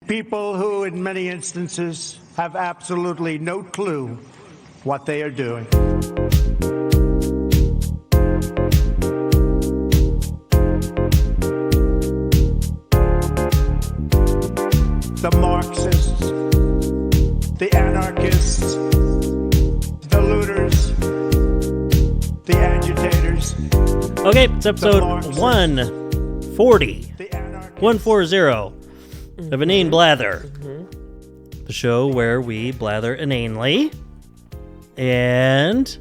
People who, in many instances, have absolutely no clue what they are doing. The Marxists, the anarchists, the looters, the agitators. Okay, it's episode 140. 140 of Inane Blather. The show where we blather inanely. And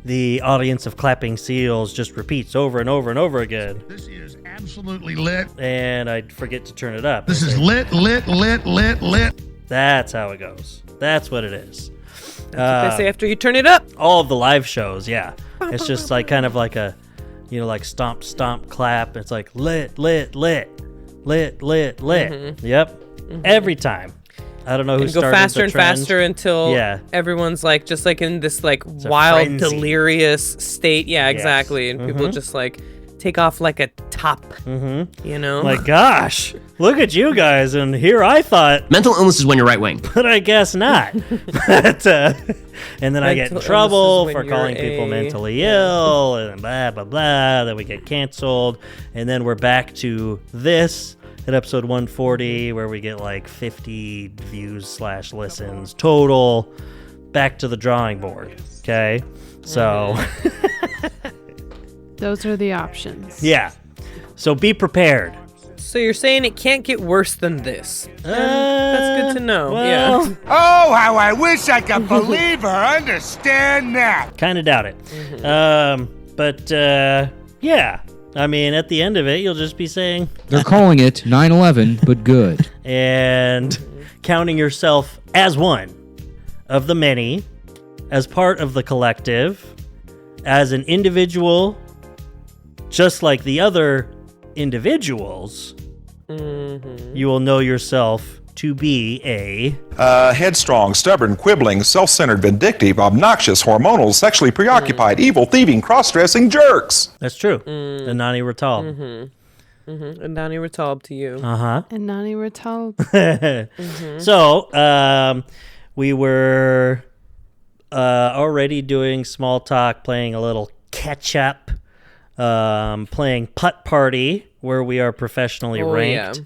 the audience of clapping seals just repeats over and over and over again. This is absolutely lit. And I forget to turn it up. This is lit. That's how it goes. That's what it is. That's what they say after you turn it up. All of the live shows, yeah. It's just like kind of like a, like stomp, stomp, clap. It's like lit. Yep. Every time. I don't know who started go faster the and trend. faster until everyone's like just like in this like wild, frenzy. Delirious state. Yeah, exactly. Yes. And people just like take off like a top. You know? Like, gosh, look at you guys, and here I thought mental illness is when you're right wing, but I guess not. But, and then I get in trouble for calling people mentally ill, and blah, blah, blah. Then we get canceled, and then we're back to this at episode 140, where we get like 50 views / listens total. Back to the drawing board, okay? So... Those are the options. Yeah. So be prepared. So you're saying it can't get worse than this? That's good to know. Well, yeah. Oh, how I wish I could believe or understand that. Kind of doubt it. But yeah. I mean, at the end of it, you'll just be saying... They're calling it 9/11, but good. And counting yourself as one of the many, as part of the collective, as an individual, just like the other individuals, you will know yourself to be a... headstrong, stubborn, quibbling, self-centered, vindictive, obnoxious, hormonal, sexually preoccupied, evil, thieving, cross-dressing jerks. That's true. And Nani Ratal. And Donnie Ratalb to you. And Nani Ratal. So, we were already doing small talk, playing a little catch-up, playing Putt Party, where we are professionally ranked.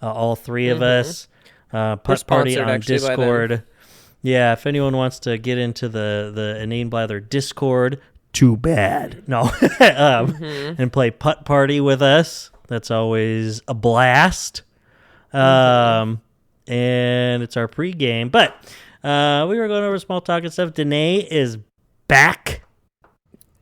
Yeah. All three of us. Putt Party on Discord. Yeah, if anyone wants to get into the Inane Blather Discord, too bad. No. And play Putt Party with us. That's always a blast. And it's our pregame. But we were going over small talk and stuff. Danae is back.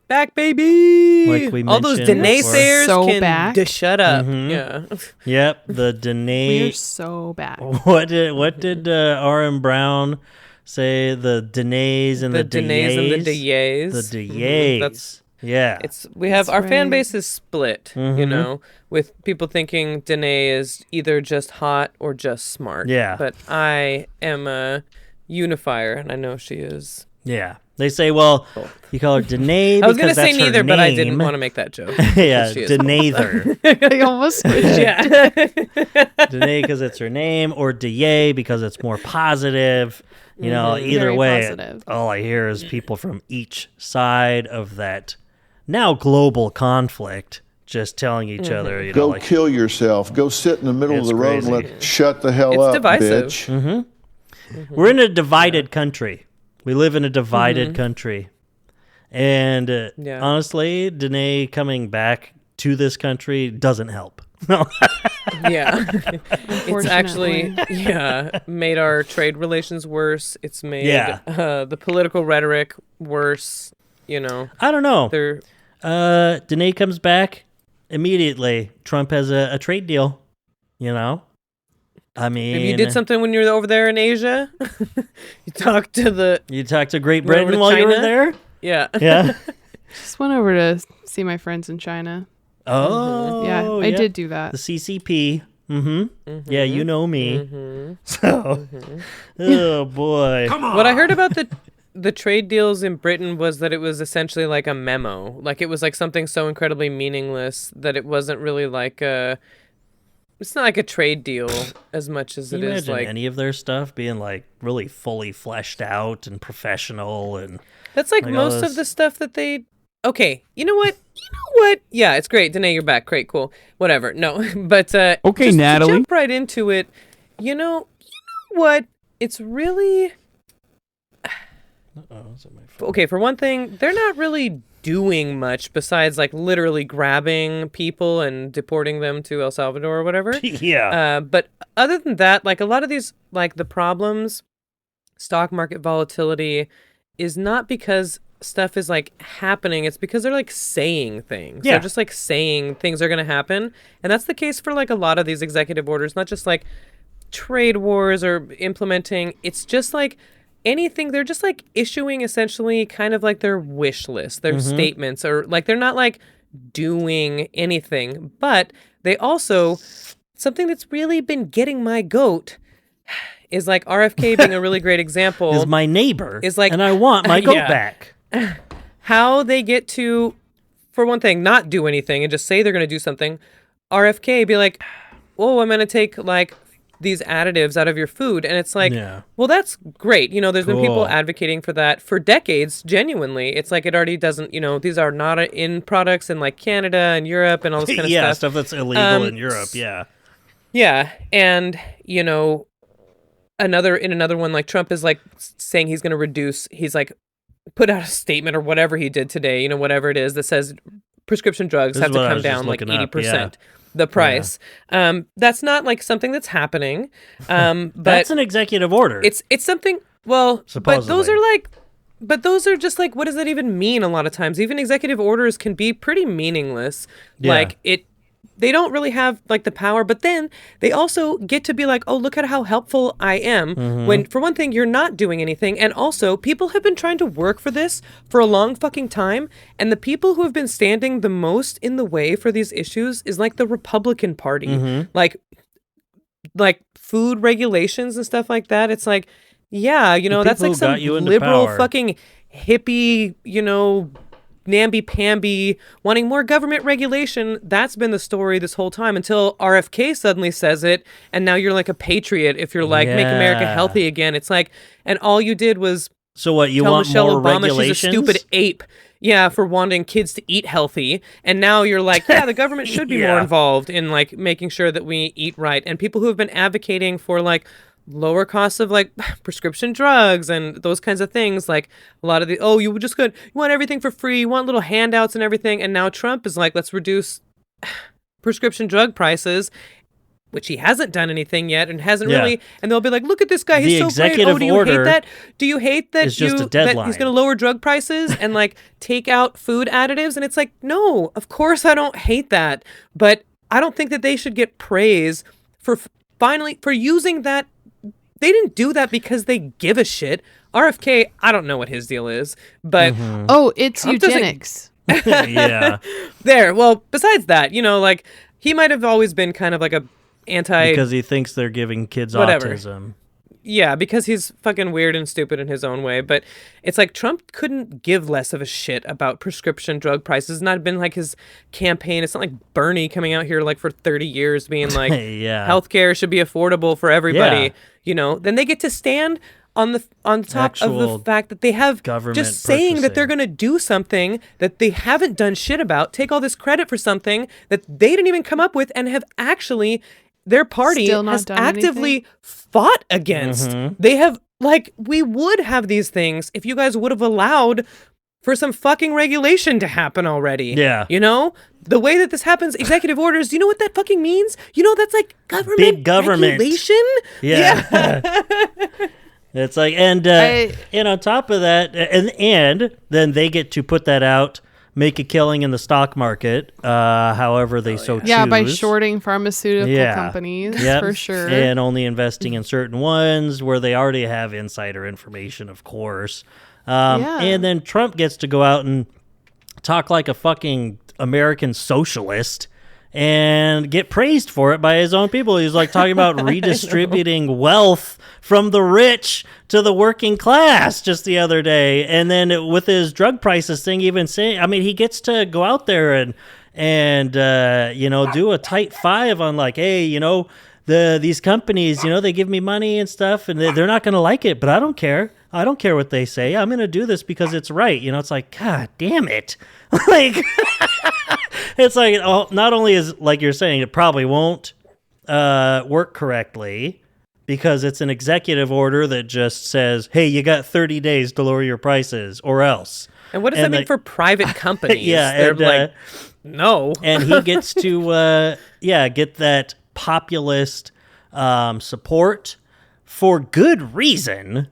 Back, baby! Like we all those mentioned Danae before. sayers So can back. shut up. Yeah. Yep, the Danae. We're so back. What did R.M. Brown say? The Danaes and the Danaes and the Days? Days. The Days. Yeah. We have That's our fan right. base is split, you know, with people thinking Danae is either just hot or just smart. Yeah. But I am a unifier, and I know she is. Yeah. They say, well, you call her Danae I was going to say neither, but I didn't want to make that joke. Yeah, She is Denaether. I almost switched. Yeah. Danae because it's her name, or Daye because it's more positive. You know, either Very way, positive. all I hear is people from each side of that now global conflict just telling each other, you know, Go like, kill yourself. Go sit in the middle of It's the road crazy. and shut the hell It's up, divisive. bitch. we're in a divided country. We live in a divided country. And honestly, Danae coming back to this country doesn't help. No. Yeah. It's actually, made our trade relations worse. It's made the political rhetoric worse, you know. I don't know. They're Danae comes back immediately. Trump has a trade deal, you know? I mean... Maybe you did something when you were over there in Asia? You talked to Great You went over Britain to while you were China? there? Yeah. Yeah. Just went over to see my friends in China. Oh, Yeah, I did do that. The CCP. Yeah, you know me. So, oh boy. What I heard about the trade deals in Britain was that it was essentially like a memo. Like it was like something so incredibly meaningless that it wasn't really like It's not like a trade deal as much as Can it you is imagine like any of their stuff being like really fully fleshed out and professional and that's like all most this- of the stuff that they. Okay, you know what? Yeah, it's great. Danae, you're back. Great, cool. Whatever. No, but Okay, just Natalie. to jump right into it. You know what? It's really okay. For one thing, they're not really doing much besides like literally grabbing people and deporting them to El Salvador or whatever. Yeah. But other than that, like a lot of these, like the problems, stock market volatility, is not because stuff is like happening. It's because they're like saying things. Yeah. They're just like saying things are going to happen. And that's the case for like a lot of these executive orders, not just like trade wars or implementing. It's just like anything. They're just like issuing essentially kind of like their wish list, their statements, or like they're not like doing anything. But they also, something that's really been getting my goat is like RFK being a really great example. Is my neighbor. Is like, and I want my goat yeah. back. How they get to, for one thing, not do anything and just say they're going to do something. RFK be like, oh, I'm going to take like these additives out of your food. And it's like, well, that's great. You know, there's been people advocating for that for decades, genuinely. It's like it already doesn't, you know, these are not in products in like Canada and Europe and all this kind of stuff. Yeah, stuff that's illegal in Europe, yeah. Yeah, and, you know, another one, like Trump is like saying he's going to reduce, he's like put out a statement or whatever he did today, you know, whatever it is that says prescription drugs have to come down like 80%. The price. Yeah. That's not like something that's happening. But that's an executive order. It's something. Well, supposedly. but those are just like, what does that even mean? A lot of times, even executive orders can be pretty meaningless. Yeah. Like they don't really have like the power, but then they also get to be like, oh, look at how helpful I am. When for one thing, you're not doing anything. And also people have been trying to work for this for a long fucking time. And the people who have been standing the most in the way for these issues is like the Republican Party, like food regulations and stuff like that. It's like, yeah, you know, that's like some liberal fucking hippie, you know, namby-pamby wanting more government regulation. That's been the story this whole time until RFK suddenly says it, and now you're like a patriot if you're like, make America healthy again. It's like, and all you did was so what, you tell want Michelle more Obama regulations? She's a stupid ape. Yeah, for wanting kids to eat healthy. And now you're like, yeah, the government should be more involved in like making sure that we eat right. And people who have been advocating for like lower costs of like prescription drugs and those kinds of things, like a lot of the you want everything for free, you want little handouts and everything, and now Trump is like, let's reduce prescription drug prices, which he hasn't done anything yet and hasn't really, and they'll be like, look at this guy, he's so great. Oh, do you hate that? Do you hate that is just a deadline. That he's going to lower drug prices and like take out food additives? And it's like, no, of course I don't hate that, but I don't think that they should get praise for finally for using that. They didn't do that because they give a shit. RFK, I don't know what his deal is, but it's Trump eugenics. Yeah. There. Well, besides that, you know, like he might have always been kind of like a because he thinks they're giving kids autism. Yeah, because he's fucking weird and stupid in his own way. But it's like Trump couldn't give less of a shit about prescription drug prices. It's not been like his campaign. It's not like Bernie coming out here like for 30 years being like, healthcare should be affordable for everybody. Yeah. You know, then they get to stand on top of the fact that they have just saying that they're going to do something that they haven't done shit about, take all this credit for something that they didn't even come up with and have actually, their party has actively fought against. They have, like, we would have these things if you guys would have allowed for some fucking regulation to happen already. Yeah. You know? The way that this happens, executive orders, do you know what that fucking means? You know, that's like big government regulation. Yeah. It's like, and on top of that, and then they get to put that out, make a killing in the stock market, however they choose. Yeah, by shorting pharmaceutical companies, for sure. And only investing in certain ones where they already have insider information, of course. And then Trump gets to go out and talk like a fucking American socialist and get praised for it by his own people. He's like talking about redistributing wealth from the rich to the working class just the other day. And then with his drug prices thing, even saying, I mean, he gets to go out there and do a tight 5 on like, hey, these companies, they give me money and stuff, and they're not going to like it, but I don't care. I don't care what they say. I'm going to do this because it's right. It's like, God damn it. Like, it's like, not only is, like you're saying, it probably won't work correctly because it's an executive order that just says, hey, you got 30 days to lower your prices or else. And what does that mean for private companies? They're like, no. And he gets to, get that populist support for good reason,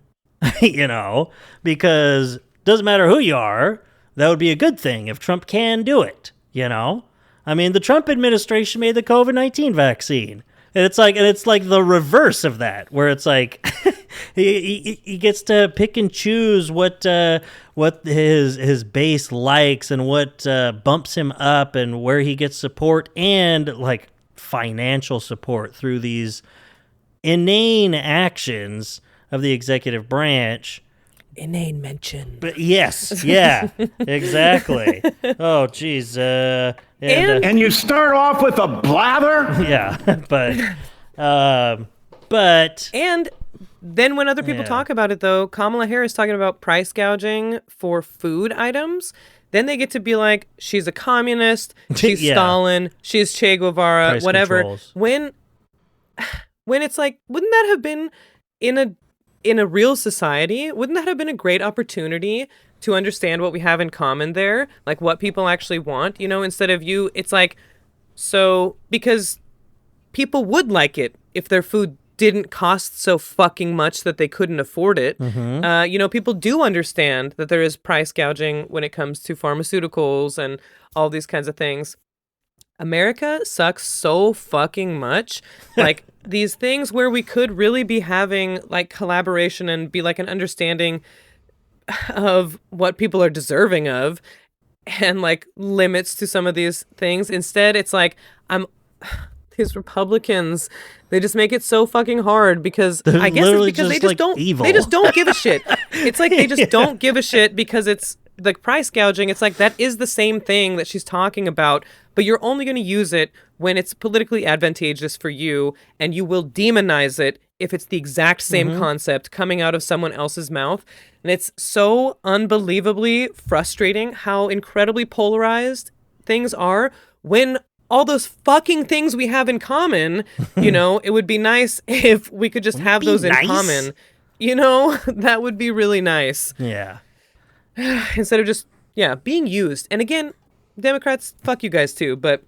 because it doesn't matter who you are. That would be a good thing if Trump can do it, I mean, the Trump administration made the COVID-19 vaccine. And it's like the reverse of that, where it's like he gets to pick and choose what his base likes and what bumps him up and where he gets support and like financial support through these inane actions of the executive branch. Inane mention. But yes, yeah, exactly. Oh, geez. And you start off with a blather? Yeah, but And then when other people talk about it, though, Kamala Harris talking about price gouging for food items, then they get to be like, she's a communist, she's Stalin, she's Che Guevara, price whatever. Controls. When it's like, wouldn't that have been in a real society? Wouldn't that have been a great opportunity to understand what we have in common there, like what people actually want, instead of it's like, so because people would like it if their food didn't cost so fucking much that they couldn't afford it. Mm-hmm. People do understand that there is price gouging when it comes to pharmaceuticals and all these kinds of things. America sucks so fucking much. Like these things where we could really be having like collaboration and be like an understanding of what people are deserving of and like limits to some of these things. Instead, it's like these Republicans, they just make it so fucking hard because they're I guess it's because they just don't evil. They just don't give a shit. It's like they just don't give a shit because it's like price gouging. It's like that is the same thing that she's talking about, but you're only going to use it when it's politically advantageous for you, and you will demonize it if it's the exact same concept coming out of someone else's mouth. And it's so unbelievably frustrating how incredibly polarized things are when all those fucking things we have in common, it would be nice if we could just have those in common. That would be really nice. Yeah. Instead of just, being used. And again, Democrats, fuck you guys too, but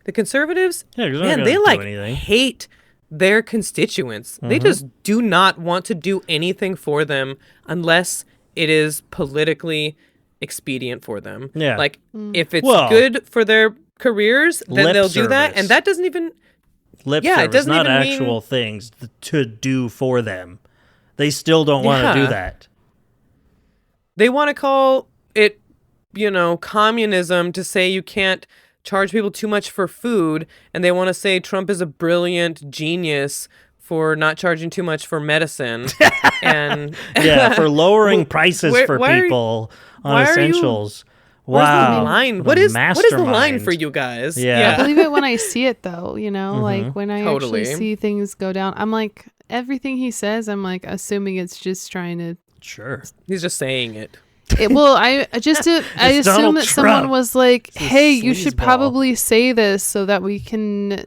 the conservatives, man, they like hate their constituents. They just do not want to do anything for them unless it is politically expedient for them. Yeah. Like if it's good for their careers, then they'll do that. And that doesn't even service, it doesn't not even actual things to do for them. They still don't want to do that. They want to call it, communism to say you can't charge people too much for food, and they want to say Trump is a brilliant genius for not charging too much for medicine. And for lowering prices for people on essentials. Where's the line? What is the line for you guys? I believe it when I see it, though. Like when I actually see things go down, I'm like, everything he says, I'm like assuming it's just trying to. Sure, he's just saying it. I assume that someone was like, hey, you should probably say this so that we can,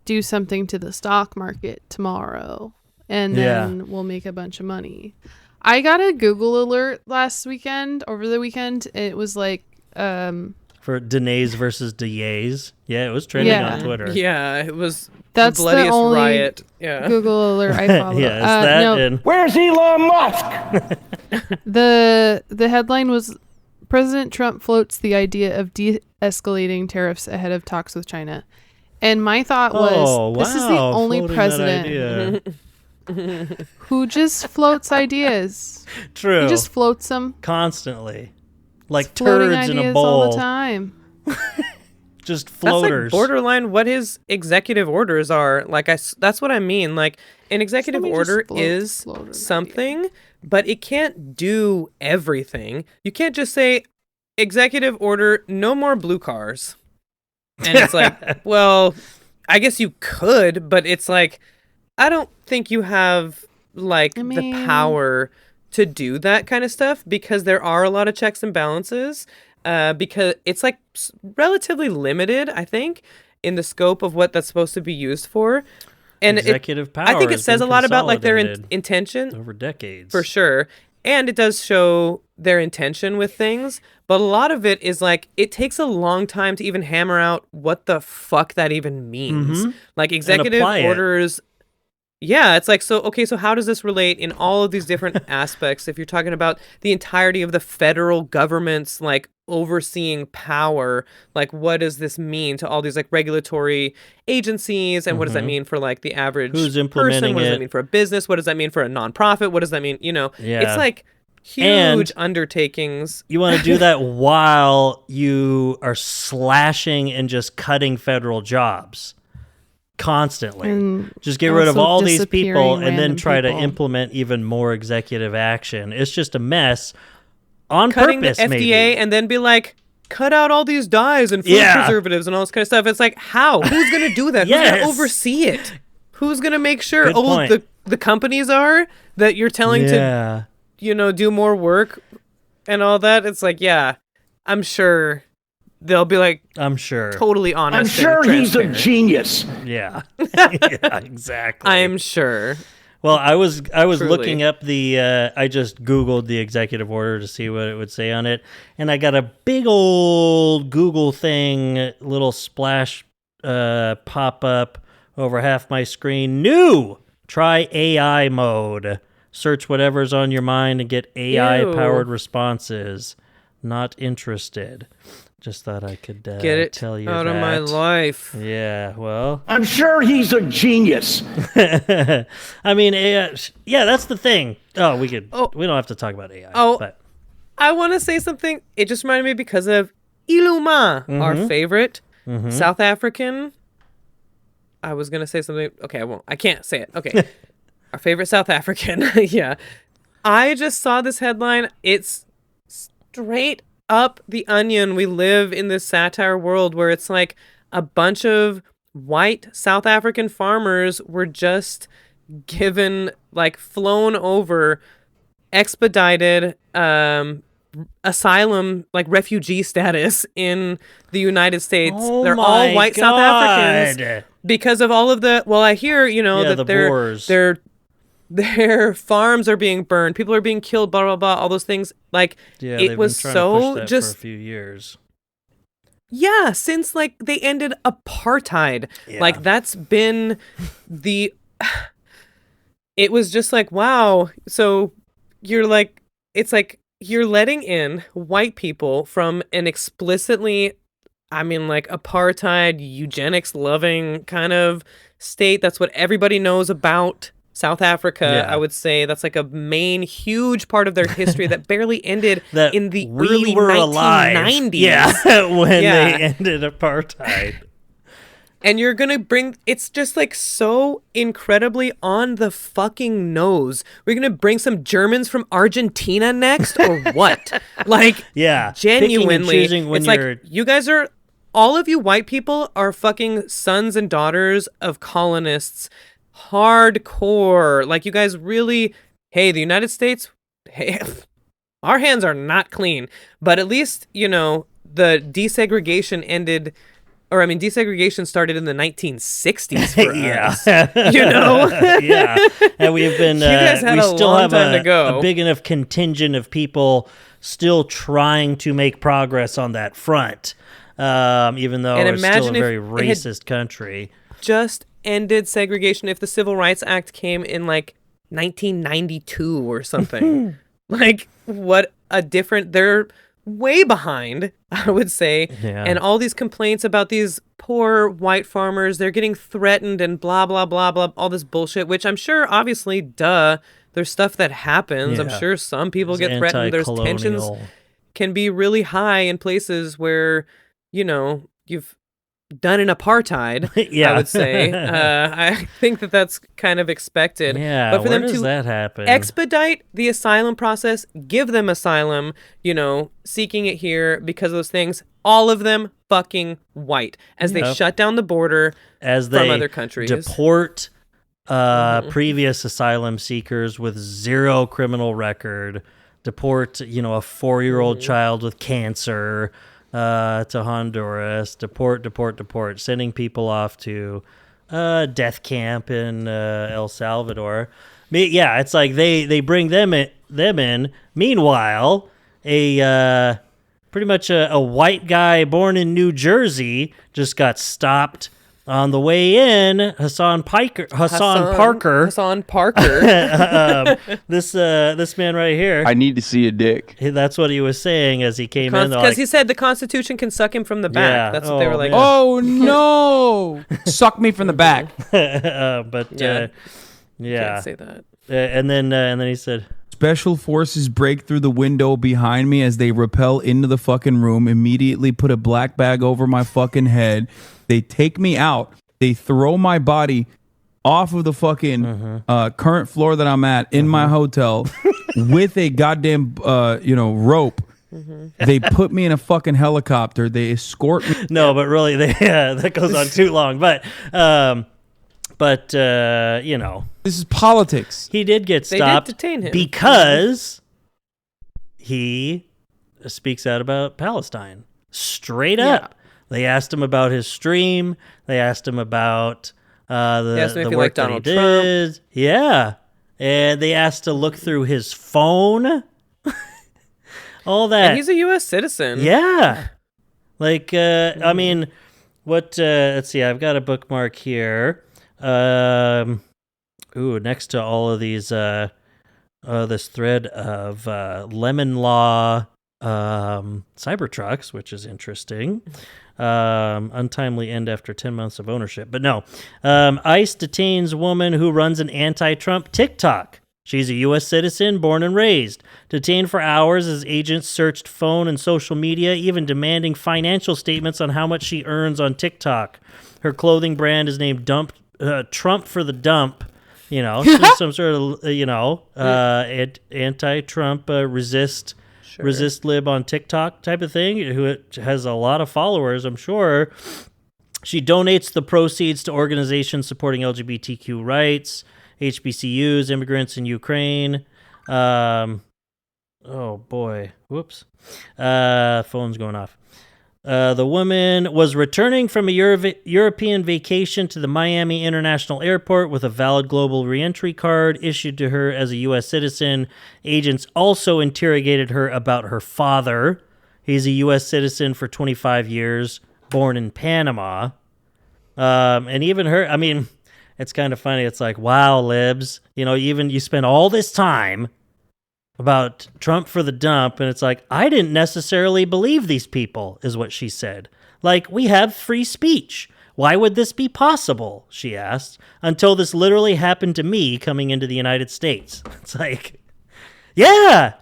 do something to the stock market tomorrow, and then we'll make a bunch of money. I got a Google alert over the weekend. It was like for Denays versus DeYays. Yeah, it was trending on Twitter. Yeah, it was the bloodiest the only riot. Yeah. Google alert I follow. Where's Elon Musk? The headline was President Trump floats the idea of de-escalating tariffs ahead of talks with China. And my thought was, this is the only president who just floats ideas. True. He just floats them constantly, like turds in a bowl all the time. Just floaters. That's like borderline what his executive orders are. Like that's what I mean. Like an executive order is something, but it can't do everything. You can't just say, executive order, no more blue cars. And it's like, well, I guess you could, but it's like, I don't think you have the power to do that kind of stuff, because there are a lot of checks and balances, because it's like relatively limited, I think, in the scope of what that's supposed to be used for. And executive power, I think it says a lot about like their intention over decades, for sure. And it does show their intention with things, but a lot of it is like, it takes a long time to even hammer out what the fuck that even means. Like executive orders. Yeah, it's like, so how does this relate in all of these different aspects? If you're talking about the entirety of the federal government's like overseeing power, like what does this mean to all these like regulatory agencies, and what does that mean for like the average who's implementing person? What does it? that mean for a business? What does that mean for a nonprofit? What does that mean? It's like huge undertakings. You want to do that while you are slashing and just cutting federal jobs constantly. And just get rid of all these people and then random try to people. implement even more executive action. It's just a mess on Cutting purpose, the FDA maybe. and then be like, cut out all these dyes and food preservatives and all this kind of stuff. It's like, how? Who's going to do that? Who's going to oversee it? Who's going to make sure the companies are that you're telling to do more work and all that? It's like, yeah, I'm sure they'll be like, I'm sure, totally honest. I'm sure he's a genius. Yeah. Yeah, exactly. I'm sure. Well, I was Truly. looking up I just Googled the executive order to see what it would say on it, and I got a big old Google thing, little splash pop up over half my screen. New! Try AI mode. Search whatever's on your mind and get AI-powered responses. Not interested. Just thought I could get it tell you out that. of my life. Yeah, well. I'm sure he's a genius. I mean, AI, yeah, that's the thing. Oh, we don't have to talk about AI. But I want to say something. It just reminded me because of Iluma, our favorite South African. I was going to say something. Okay, I won't. I can't say it. Okay. Our favorite South African. Yeah. I just saw this headline. It's straight up the onion. We live in this satire world where it's like a bunch of white South African farmers were just given, like, flown over, expedited asylum, like refugee status in the United States. They're all white South Africans because of all of the, well, I hear, that their farms are being burned, people are being killed, blah blah blah, all those things. Like, it was so just for a few years. Yeah, since like they ended apartheid. Yeah. Like that's been it was just like, wow. So you're like, it's like you're letting in white people from an explicitly, I mean, like apartheid, eugenics loving kind of state. That's what everybody knows about South Africa. I would say that's like a main huge part of their history that barely ended in the early 1990s. Yeah, when they ended apartheid. And you're going to bring, it's just like so incredibly on the fucking nose. We're going to bring some Germans from Argentina next or what? Like, genuinely, it's like, you guys are, all of you white people are fucking sons and daughters of colonists. Hardcore. Like, you guys really, hey, the United States, hey, our hands are not clean. But at least, the desegregation ended, or I mean, desegregation started in the 1960s for us. Yeah. And we've been, you guys had we a still long have time to go. a big enough contingent of people still trying to make progress on that front, even though it's still a very racist country. Just ended segregation if the Civil Rights Act came in like 1992 or something. Like, what a different, they're way behind, I would say. Yeah. And all these complaints about these poor white farmers, they're getting threatened and blah, blah, blah, blah, all this bullshit, which I'm sure, obviously, there's stuff that happens. Yeah. I'm sure some people get threatened. There's tensions can be really high in places where, done in apartheid, Yeah. I would say. I think that's kind of expected. Yeah, but for where them does to that happen? expedite the asylum process, give them asylum, seeking it here because of those things, all of them fucking white, as they shut down the border as from they other countries. deport previous asylum seekers with zero criminal record, deport, a 4-year-old child with cancer to Honduras, deport, sending people off to death camp in El Salvador. Yeah, it's like they bring them in. Meanwhile, pretty much a white guy born in New Jersey just got stopped on the way in. Hassan Parker. This man right here. I need to see a dick. That's what he was saying as he came in. Because he said the Constitution can suck him from the back. Yeah. That's what they were like. Man. Oh no! Suck me from the back. Yeah. Can't say that. And then he said, Special forces break through the window behind me as they rappel into the fucking room, immediately put a black bag over my fucking head. They take me out. They throw my body off of the fucking current floor that I'm at in my hotel with a goddamn, rope. They put me in a fucking helicopter. They escort me. No, but really, that goes on too long. But this is politics. He did get stopped. They did detain him because he speaks out about Palestine straight up. They asked him about his stream. They asked him about the work that he did. Trump. Yeah, and they asked to look through his phone. All that. And he's a U.S. citizen. Yeah, I mean, what? Let's see. I've got a bookmark here. Next to all of these, this thread of lemon law Cybertrucks, which is interesting. Untimely end after 10 months of ownership. But no, ICE detains woman who runs an anti-Trump TikTok. She's a U.S. citizen, born and raised. Detained for hours as agents searched phone and social media, even demanding financial statements on how much she earns on TikTok. Her clothing brand is named Trump for the Dump. Some sort of, anti-Trump resist lib on TikTok type of thing, who has a lot of followers, I'm sure. She donates the proceeds to organizations supporting LGBTQ rights, HBCUs, immigrants in Ukraine. Oh, boy. Whoops. Phone's going off. The woman was returning from a European vacation to the Miami International Airport with a valid global reentry card issued to her as a U.S. citizen. Agents also interrogated her about her father. He's a U.S. citizen for 25 years, born in Panama. And even her, I mean, it's kind of funny. It's like, wow, libs. You spend all this time about Trump for the dump, and it's like, I didn't necessarily believe these people, is what she said. Like, we have free speech. Why would this be possible, she asked, until this literally happened to me coming into the United States. It's like, yeah,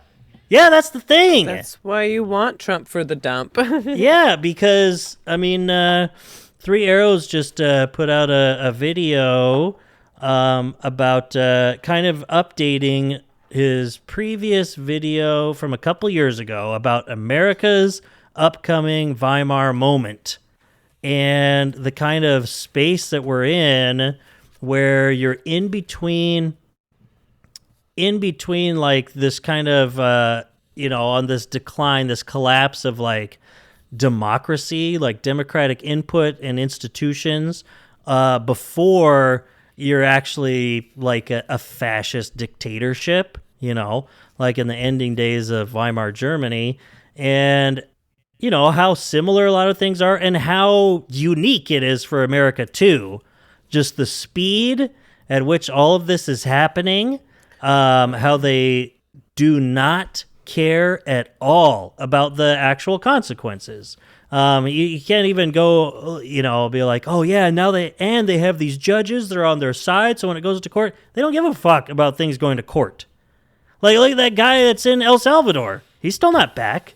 that's the thing. That's why you want Trump for the dump. Yeah, because, I mean, Three Arrows just put out a video about kind of updating his previous video from a couple years ago about America's upcoming Weimar moment and the kind of space that we're in, where you're in between like this kind of on this decline, this collapse of like democracy, like democratic input and institutions, before you're actually like a fascist dictatorship, like in the ending days of Weimar Germany, and how similar a lot of things are and how unique it is for America too. Just the speed at which all of this is happening, how they do not care at all about the actual consequences. You can't even go, be like, oh yeah, now they have these judges, they're on their side, so when it goes to court, they don't give a fuck about things going to court. Like, look at that guy that's in El Salvador. He's still not back.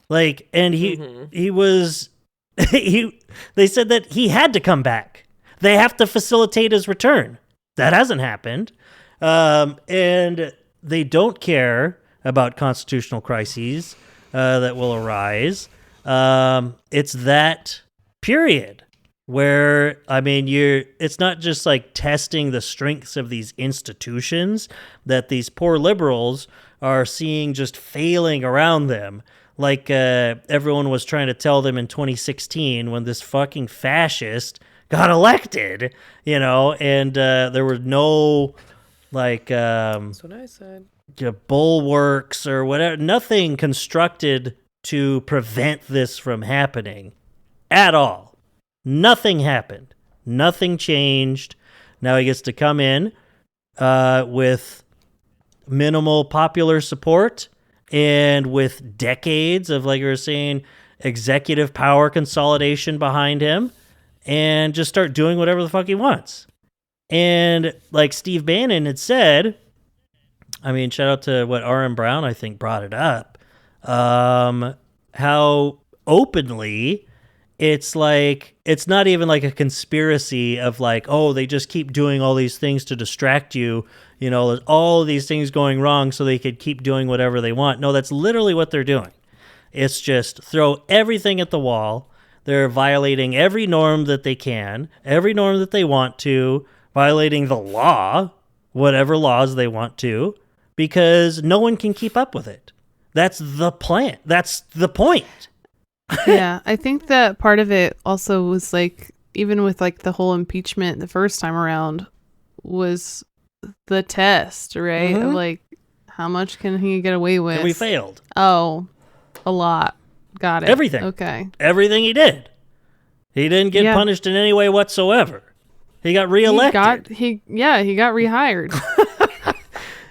Like, and he was They said that he had to come back. They have to facilitate his return. That hasn't happened. And they don't care about constitutional crises that will arise. It's that period where, it's not just like testing the strengths of these institutions that these poor liberals are seeing just failing around them. Like everyone was trying to tell them in 2016 when this fucking fascist got elected, and there were no, that's what I said. Bulwarks or whatever, nothing constructed to prevent this from happening at all. Nothing happened. Nothing changed. Now he gets to come in with minimal popular support and with decades of, like you were saying, executive power consolidation behind him, and just start doing whatever the fuck he wants. And like Steve Bannon had said, shout out to what R.M. Brown, I think, brought it up, how openly it's like, it's not even like a conspiracy of like, oh, they just keep doing all these things to distract you. There's all these things going wrong so they could keep doing whatever they want. No, that's literally what they're doing. It's just throw everything at the wall. They're violating every norm that they can, every norm that they want to, violating the law, whatever laws they want to, because no one can keep up with it. That's the plan. That's the point. Yeah, I think that part of it also was like, even with like the whole impeachment the first time around, was the test, right? Mm-hmm. Of like, how much can he get away with? And we failed. Oh, a lot. Got it. Everything. Okay. Everything he did. He didn't get punished in any way whatsoever. He got reelected. He got rehired.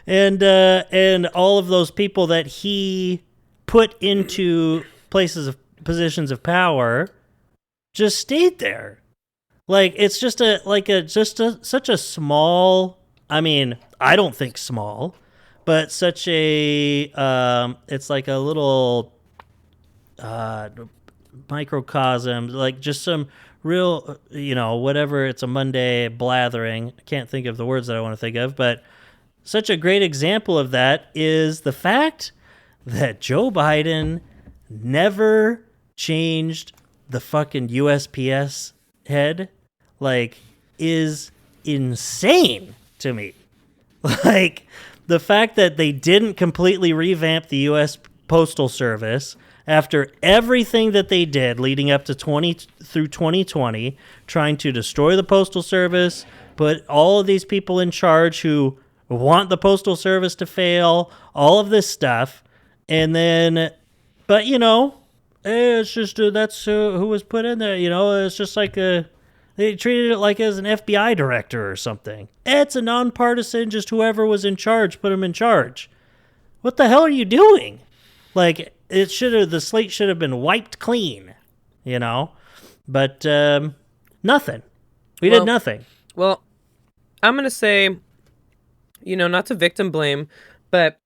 And all of those people that he put into positions of power just stayed there. Like, it's just such a small, I don't think small, but such a it's like a little microcosm, like just some real, whatever, it's a Monday blathering. I can't think of the words that I want to think of, but such a great example of that is the fact that Joe Biden never changed the fucking USPS head, is insane to me. Like, the fact that they didn't completely revamp the U.S. Postal Service after everything that they did leading up to 2020, trying to destroy the Postal Service, put all of these people in charge who want the Postal Service to fail, all of this stuff, and then, but it's just that's who was put in there. It's just like they treated it like as an FBI director or something. It's a nonpartisan, just whoever was in charge, put him in charge. What the hell are you doing? Like, the slate should have been wiped clean, but nothing. We did nothing. Well, I'm going to say, not to victim blame, but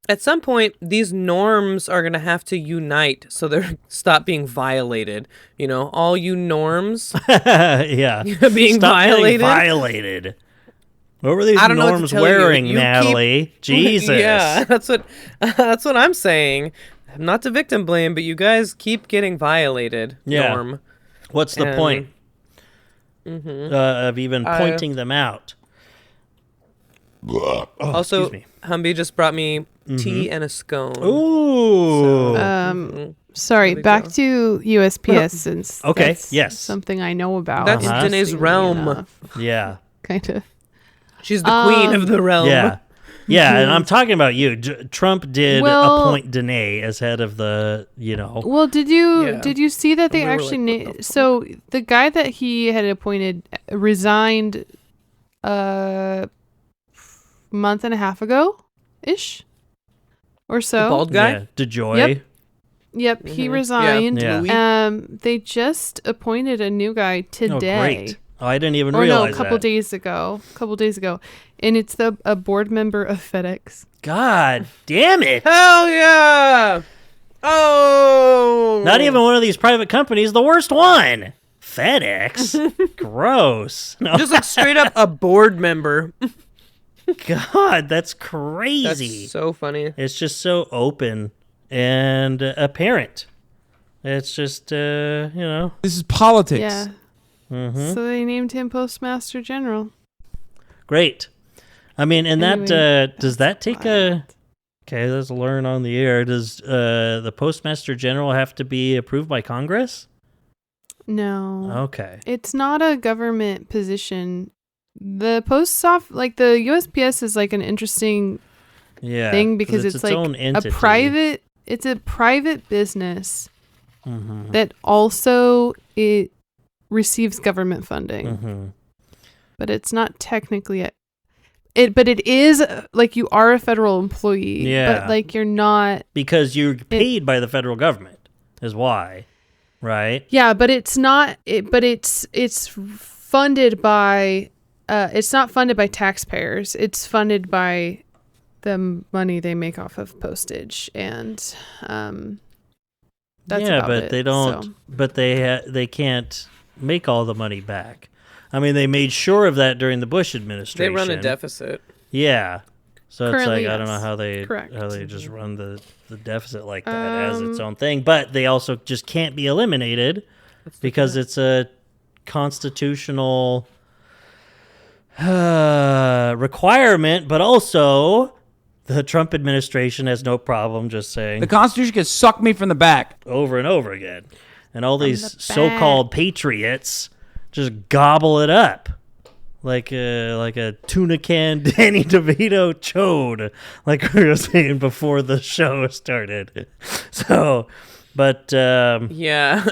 at some point, these norms are going to have to unite so they stop being violated. All you norms yeah. being violated. What were these norms wearing, Natalie? Jesus. Yeah, that's what I'm saying. Not to victim blame, but you guys keep getting violated. Yeah. Norm. What's the point of even pointing them out? Also, Humby just brought me tea and a scone. Ooh. So, sorry, back to USPS since okay, that's yes, something I know about. That's Danae's realm. Enough. Yeah, kind of. She's the queen of the realm. Yeah, yeah, and I'm talking about you. Trump did appoint Danae as head of the, Well, did you see that they actually so the guy that he had appointed resigned month and a half ago ish or so. The bald guy? Yeah. DeJoy. Yep, he resigned. Yeah. They just appointed a new guy today. Oh, great. Oh, I didn't even realize that. A couple days ago. And it's a board member of FedEx. God damn it. Hell yeah. Oh! Not even one of these private companies, the worst one. FedEx. Gross. No. Just like straight up a board member. God, that's crazy. That's so funny. It's just so open and apparent. It's just, This is politics. Yeah. Mm-hmm. So they named him Postmaster General. Great. I mean, and Anyway, that, does that take wild. okay, let's learn on the air. Does the Postmaster General have to be approved by Congress? No. Okay. It's not a government position. The the USPS is like an interesting Yeah. thing because it's like own a entity. private business Mm-hmm. that also it receives government funding. Mm-hmm. But it's not technically but it is like you are a federal employee. Yeah. But like you're not. Because you're paid by the federal government is why, right? Yeah, but it's not. But it's funded by. It's not funded by taxpayers. It's funded by the money they make off of postage, and that's yeah, about but it, they don't. so. But they can't make all the money back. I mean, they made sure of that during the Bush They administration. run a deficit. Yeah. So Currently, it's like I don't know yes. how they Correct. just run the deficit like that as its own thing, but they also just can't be eliminated because it's a constitutional requirement, but also the Trump administration has no problem just saying The Constitution can suck me from the back. over and over again. And all these the so-called patriots just gobble it up. Like a tuna can Danny DeVito chode, like we were saying before the show started. So, but Yeah.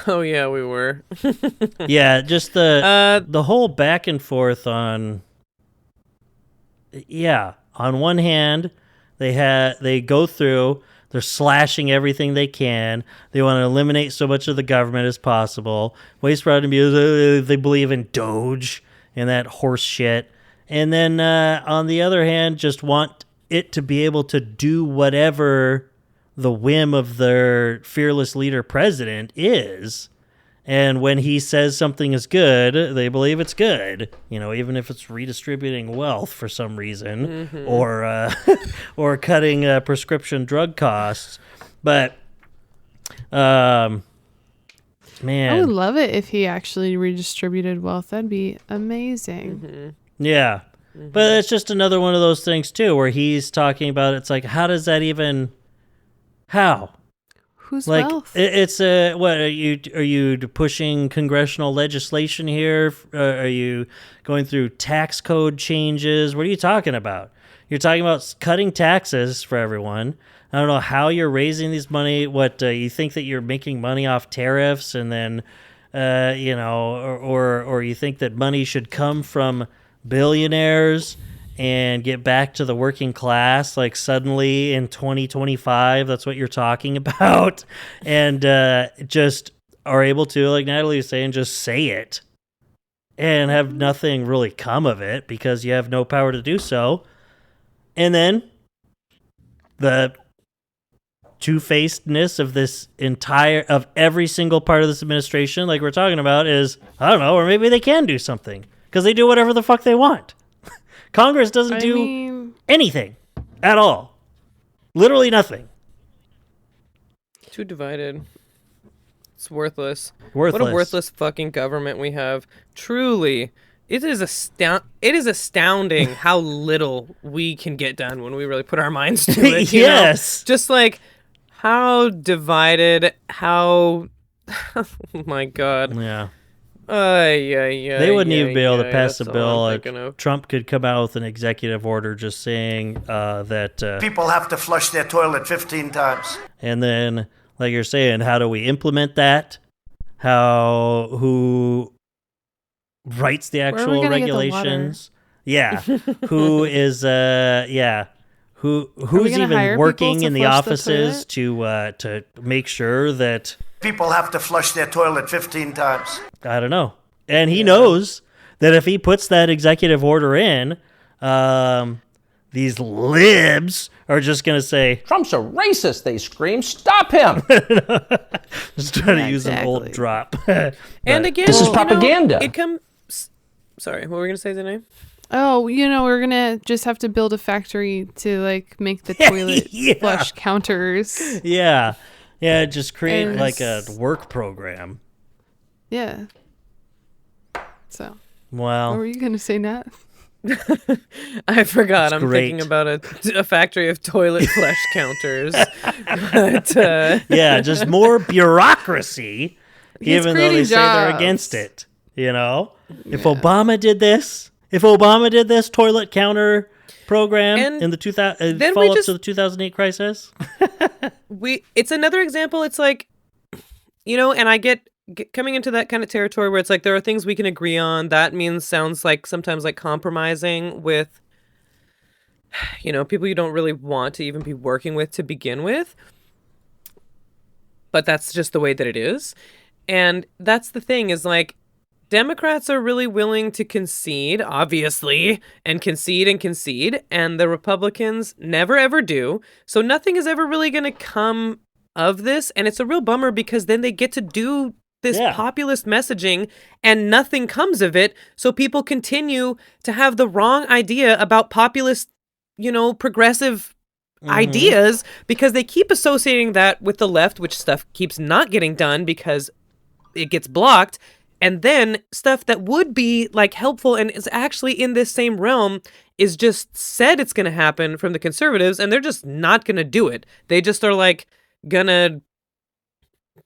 Oh yeah, we were. yeah, just the whole back and forth on. Yeah, on one hand, they go through. They're slashing everything they can. They want to eliminate so much of the government as possible. Waste, fraud, and abuse. They believe in Doge and that horse shit. And then on the other hand, just want it to be able to do whatever the whim of their fearless leader president is. And when he says something is good, they believe it's good. You know, even if it's redistributing wealth for some reason, or cutting prescription drug costs. But, man, I would love it if he actually redistributed wealth. That'd be amazing. yeah. But it's just another one of those things too, where he's talking about. It's like, how does that even? How? Whose Like wealth? it's what are you pushing congressional legislation here? Are you going through tax code changes? What are you talking about? You're talking about cutting taxes for everyone. I don't know how you're raising these money. What you think that you're making money off tariffs, and then or you think that money should come from billionaires and get back to the working class, like suddenly in 2025, that's what you're talking about, and just are able to, like Natalie was saying, just say it and have nothing really come of it because you have no power to do so. And then the two-facedness of of every single part of this administration, like we're talking about, is, I don't know, or maybe they can do something because they do whatever the fuck they want. Congress doesn't do anything at all. Literally nothing. Too divided. It's worthless. Worthless. What a worthless fucking government we have. Truly, it is astounding how little we can get done when we really put our minds to it. You Yes. know? Just like how divided, how oh my God. Yeah. They They wouldn't even be able to pass a that's bill. all I'm Like, thinking of. Trump could come out with an executive order just saying that. People have to flush their toilet 15 times. And then, like you're saying, how do we implement that? Who writes the we actual gonna get the regulations? Yeah. Who is who's gonna even hire working people to in the flush the offices to make sure that People have to flush their toilet 15 times. I don't know. And he knows that if he puts that executive order in, these libs are just going to say, Trump's a racist, they scream. Stop him. just trying to use an old drop. And again, this is propaganda. It comes. Sorry, what were we going to say, Danae? Oh, we're going to just have to build a factory to, like, make the toilet flush counters. Yeah. Yeah, just create, like, a work program. Yeah. So. Wow. What were you going to say, Nat? I forgot. That's I'm great. thinking about a factory of toilet flush counters. But, yeah, just more bureaucracy, even though they say they're jobs. against it. If Obama did this toilet counter program in the follow-up to the 2008 crisis. It's another example. It's like, and I get coming into that kind of territory where it's like there are things we can agree on. That sounds like sometimes like compromising with, people you don't really want to even be working with to begin with. But that's just the way that it is. And that's the thing is like, Democrats are really willing to concede, obviously, and concede, and the Republicans never ever do. So nothing is ever really going to come of this, and it's a real bummer because then they get to do this populist messaging and nothing comes of it, so people continue to have the wrong idea about populist, progressive ideas because they keep associating that with the left, which stuff keeps not getting done because it gets blocked. And then stuff that would be like helpful and is actually in this same realm is just said it's going to happen from the conservatives, and they're just not going to do it. They just are like gonna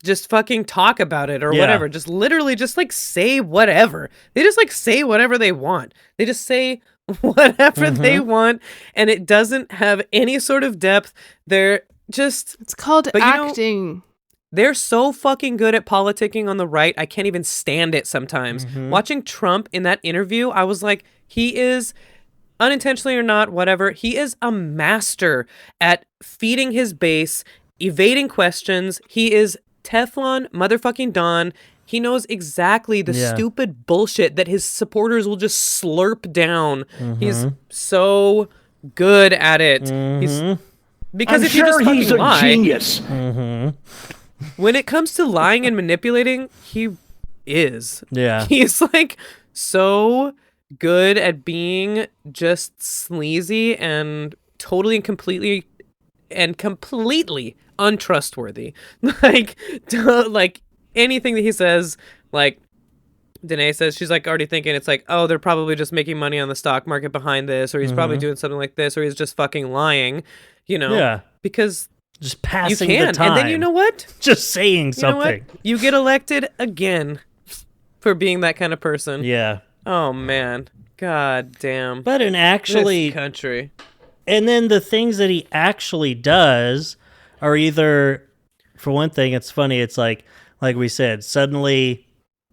just fucking talk about it or whatever. Just literally just like say whatever. They just like say whatever they want. They just say whatever they want, and it doesn't have any sort of depth. They're just... It's called acting. They're so fucking good at politicking on the right. I can't even stand it sometimes. Watching Trump in that interview, I was like, he is, unintentionally or not, whatever, he is a master at feeding his base, evading questions. He is Teflon motherfucking Don. He knows exactly the stupid bullshit that his supporters will just slurp down. He's so good at it. Because if you just fucking he's a lie, genius. when it comes to lying and manipulating, he is. Yeah. He's like so good at being just sleazy and totally and completely untrustworthy. Like anything that he says, like Danae says, she's like already thinking it's like, oh, they're probably just making money on the stock market behind this, or he's probably doing something like this, or he's just fucking lying, Yeah. Because just passing you can. the time. And then you know what? Just saying something. You get elected again for being that kind of person. Yeah. Oh, man. God damn. But this country. And then the things that he actually does are either, for one thing, it's funny. It's like we said, suddenly,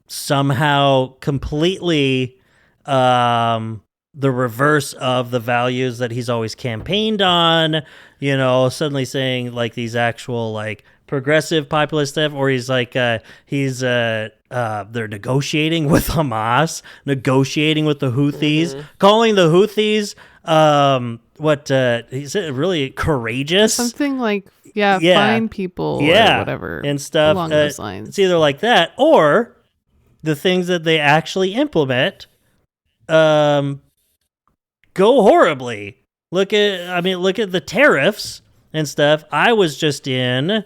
somehow, completely the reverse of the values that he's always campaigned on, suddenly saying like these actual like progressive populist stuff, or he's like they're negotiating with Hamas, negotiating with the Houthis, calling the Houthis he said really courageous, something like fine people or whatever and stuff along those lines. It's either like that or the things that they actually implement go horribly. Look at the tariffs and stuff. I was just in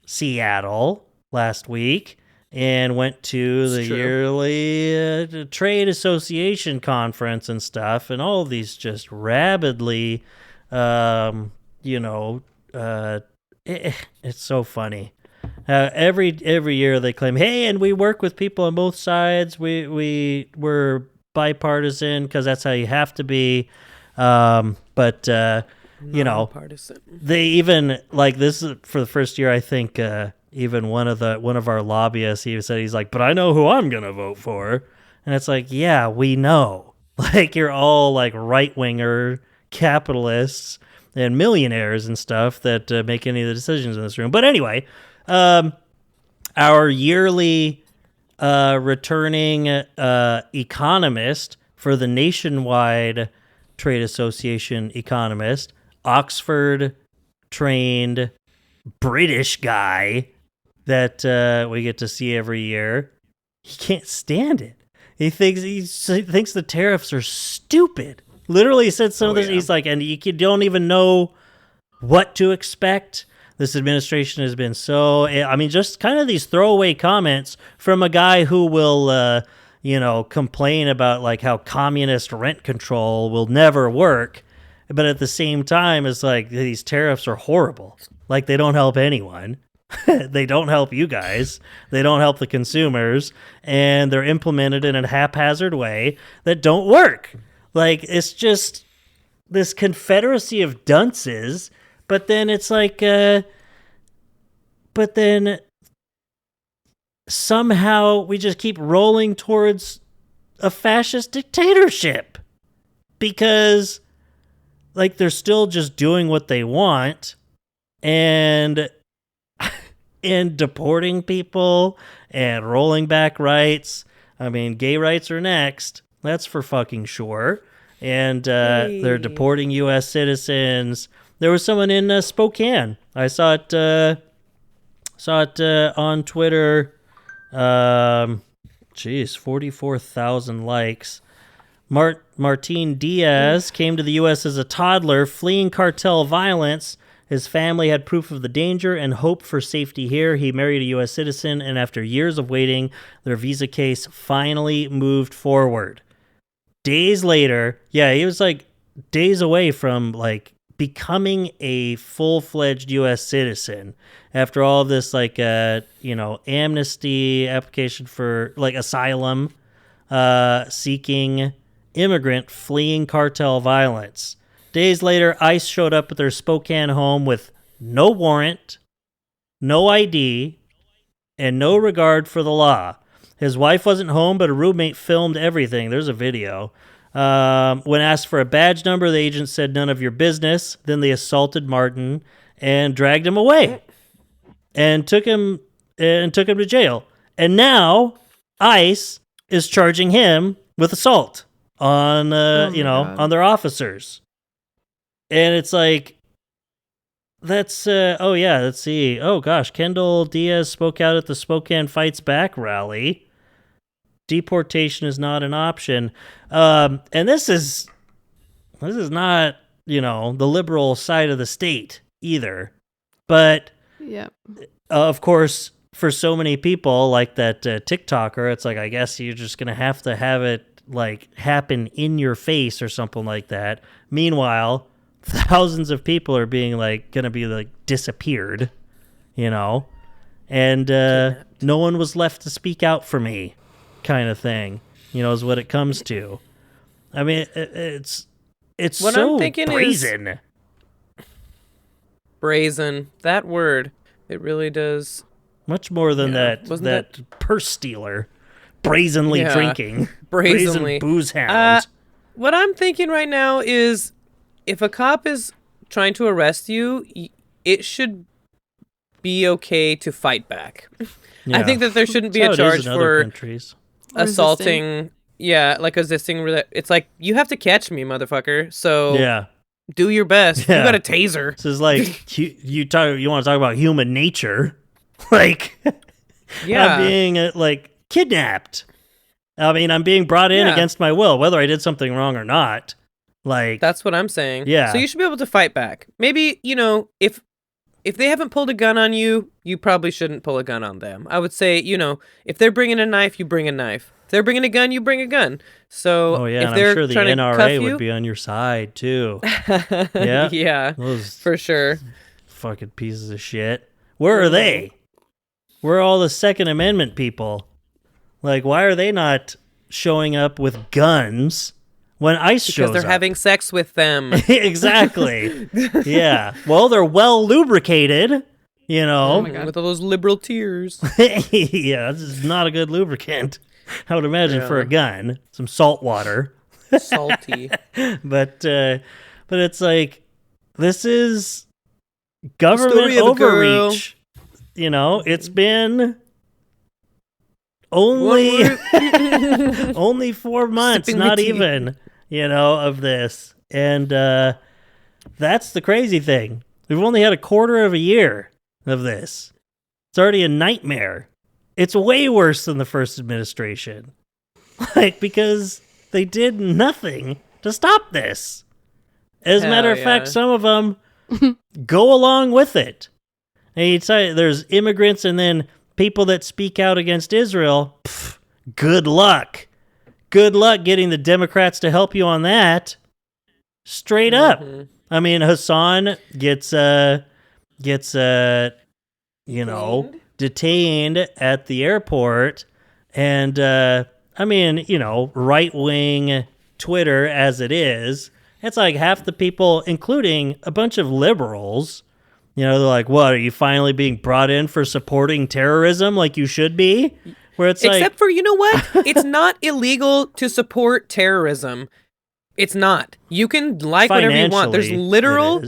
Seattle last week and went to the yearly trade association conference and stuff, and all of these just rabidly, it's so funny. Every year they claim, hey, and we work with people on both sides. We're bipartisan because that's how you have to be. But they even like this is for the first year. I think even one of our lobbyists, he said, he's like, but I know who I'm gonna vote for, and it's like, yeah, we know. Like you're all like right winger capitalists and millionaires and stuff that make any of the decisions in this room. But anyway, our yearly returning economist for the nationwide Trade Association economist, Oxford-trained British guy that we get to see every year. He can't stand it. He thinks the tariffs are stupid. Literally said some of this. Yeah. He's like, and you don't even know what to expect. This administration has been so, I mean, just kind of these throwaway comments from a guy who will, complain about like how communist rent control will never work. But at the same time, it's like these tariffs are horrible. Like they don't help anyone. They don't help you guys. They don't help the consumers. And they're implemented in a haphazard way that don't work. Like it's just this confederacy of dunces. But then it's like, but then somehow we just keep rolling towards a fascist dictatorship because, like, they're still just doing what they want and deporting people and rolling back rights. I mean, gay rights are next. That's for fucking sure. And they're deporting U.S. citizens. There was someone in Spokane. I saw it on Twitter. 44,000 likes. Martin Diaz came to the U.S. as a toddler, fleeing cartel violence. His family had proof of the danger and hope for safety here. He married a U.S. citizen, and after years of waiting, their visa case finally moved forward. Days later, he was like days away from like becoming a full-fledged U.S. citizen after all of this, like, amnesty application for, like, asylum seeking immigrant fleeing cartel violence. Days later, ICE showed up at their Spokane home with no warrant, no ID, and no regard for the law. His wife wasn't home, but a roommate filmed everything. There's a video. When asked for a badge number, the agent said none of your business. Then they assaulted Martin and dragged him away and took him to jail. And now ICE is charging him with assault on on their officers. And it's like, that's let's see. Oh gosh, Kendall Diaz spoke out at the Spokane Fights Back rally. Deportation is not an option. And this is not, the liberal side of the state either. But of course, for so many people like that TikToker, it's like, I guess you're just going to have it like happen in your face or something like that. Meanwhile, thousands of people are being like going to be like disappeared, and no one was left to speak out for me. Kind of thing, is what it comes to. I mean, it's what so I'm thinking brazen. Brazen. That word, it really does. Much more than that purse stealer, brazenly drinking, brazen booze hound. What I'm thinking right now is, if a cop is trying to arrest you, it should be okay to fight back. Yeah. I think that there shouldn't be a charge for countries. Assaulting, resisting. It's like, you have to catch me, motherfucker. So do your best. Yeah. You got a taser. This is like you want to talk about human nature, like I'm being kidnapped. I mean, I'm being brought in against my will, whether I did something wrong or not. Like, that's what I'm saying. Yeah. So you should be able to fight back. Maybe if they haven't pulled a gun on you, you probably shouldn't pull a gun on them. I would say, if they're bringing a knife, you bring a knife. If they're bringing a gun, you bring a gun. So if they're I'm sure the trying NRA to would be on your side too. Yeah, those for sure. Fucking pieces of shit. Where are they? Where are all the Second Amendment people? Like, why are they not showing up with guns when ICE shows up? Because they're having sex with them. Exactly. Yeah. Well, they're well lubricated, Oh my God. With all those liberal tears. Yeah, this is not a good lubricant, I would imagine, for a gun. Some salt water. Salty. But it's like, this is government overreach. It's been only 4 months, not even, of this. And that's the crazy thing. We've only had a quarter of a year of this. It's already a nightmare. It's way worse than the first administration. Because they did nothing to stop this. As a matter of fact, some of them go along with it. And you tell you, there's immigrants and then people that speak out against Israel. Pff, good luck. Good luck getting the Democrats to help you on that. Straight up. I mean, Hassan gets detained at the airport. And, right-wing Twitter as it is, it's like half the people, including a bunch of liberals, they're like, what, are you finally being brought in for supporting terrorism like you should be? Where it's Except for, you know what? It's not illegal to support terrorism. It's not. You can like whatever you want. There's literal...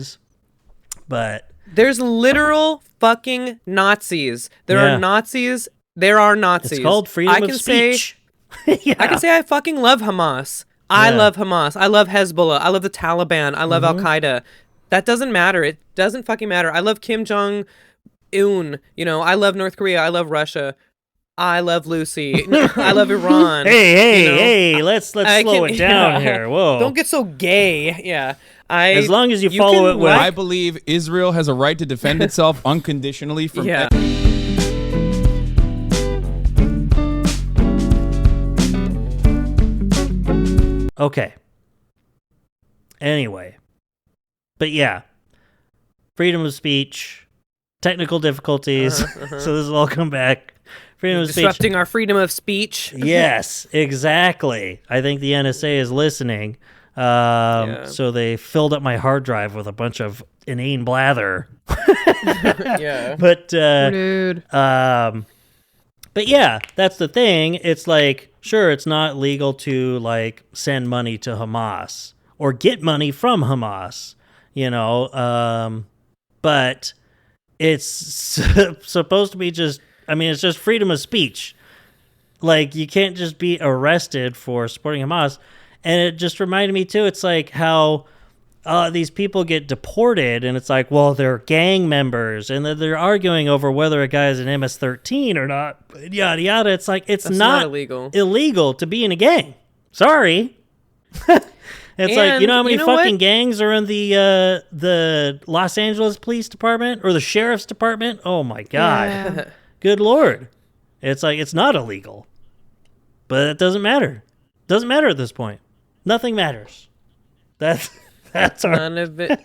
There's literal fucking Nazis. There are Nazis. There are Nazis. It's called freedom of speech. I can say I fucking love Hamas. I love Hamas. I love Hezbollah. I love the Taliban. I love Al-Qaeda. That doesn't matter. It doesn't fucking matter. I love Kim Jong-un. I love North Korea. I love Russia. I love Lucy. I love Iran. Hey, let's slow it down here. Whoa. Don't get so gay. Yeah. As long as you follow it with... I believe Israel has a right to defend itself unconditionally from... Yeah. Okay. Anyway. But yeah. Freedom of speech. Technical difficulties. So this will all come back. Freedom of speech. Disrupting our freedom of speech. Yes, exactly. I think the NSA is listening. So they filled up my hard drive with a bunch of inane blather. Yeah. But rude. But yeah, that's the thing. It's like, sure, it's not legal to like send money to Hamas or get money from Hamas, but it's supposed to be just, it's just freedom of speech. Like, you can't just be arrested for supporting Hamas. And it just reminded me, too, it's like how these people get deported, and it's like, well, they're gang members, and they're arguing over whether a guy is an MS-13 or not, yada, yada. It's like, that's not illegal to be in a gang. Sorry. It's like, how many fucking gangs are in the Los Angeles Police Department or the Sheriff's Department? Oh, my God. Yeah. Good Lord. It's like, it's not illegal. But it doesn't matter. Doesn't matter at this point. Nothing matters. That's our... None of it.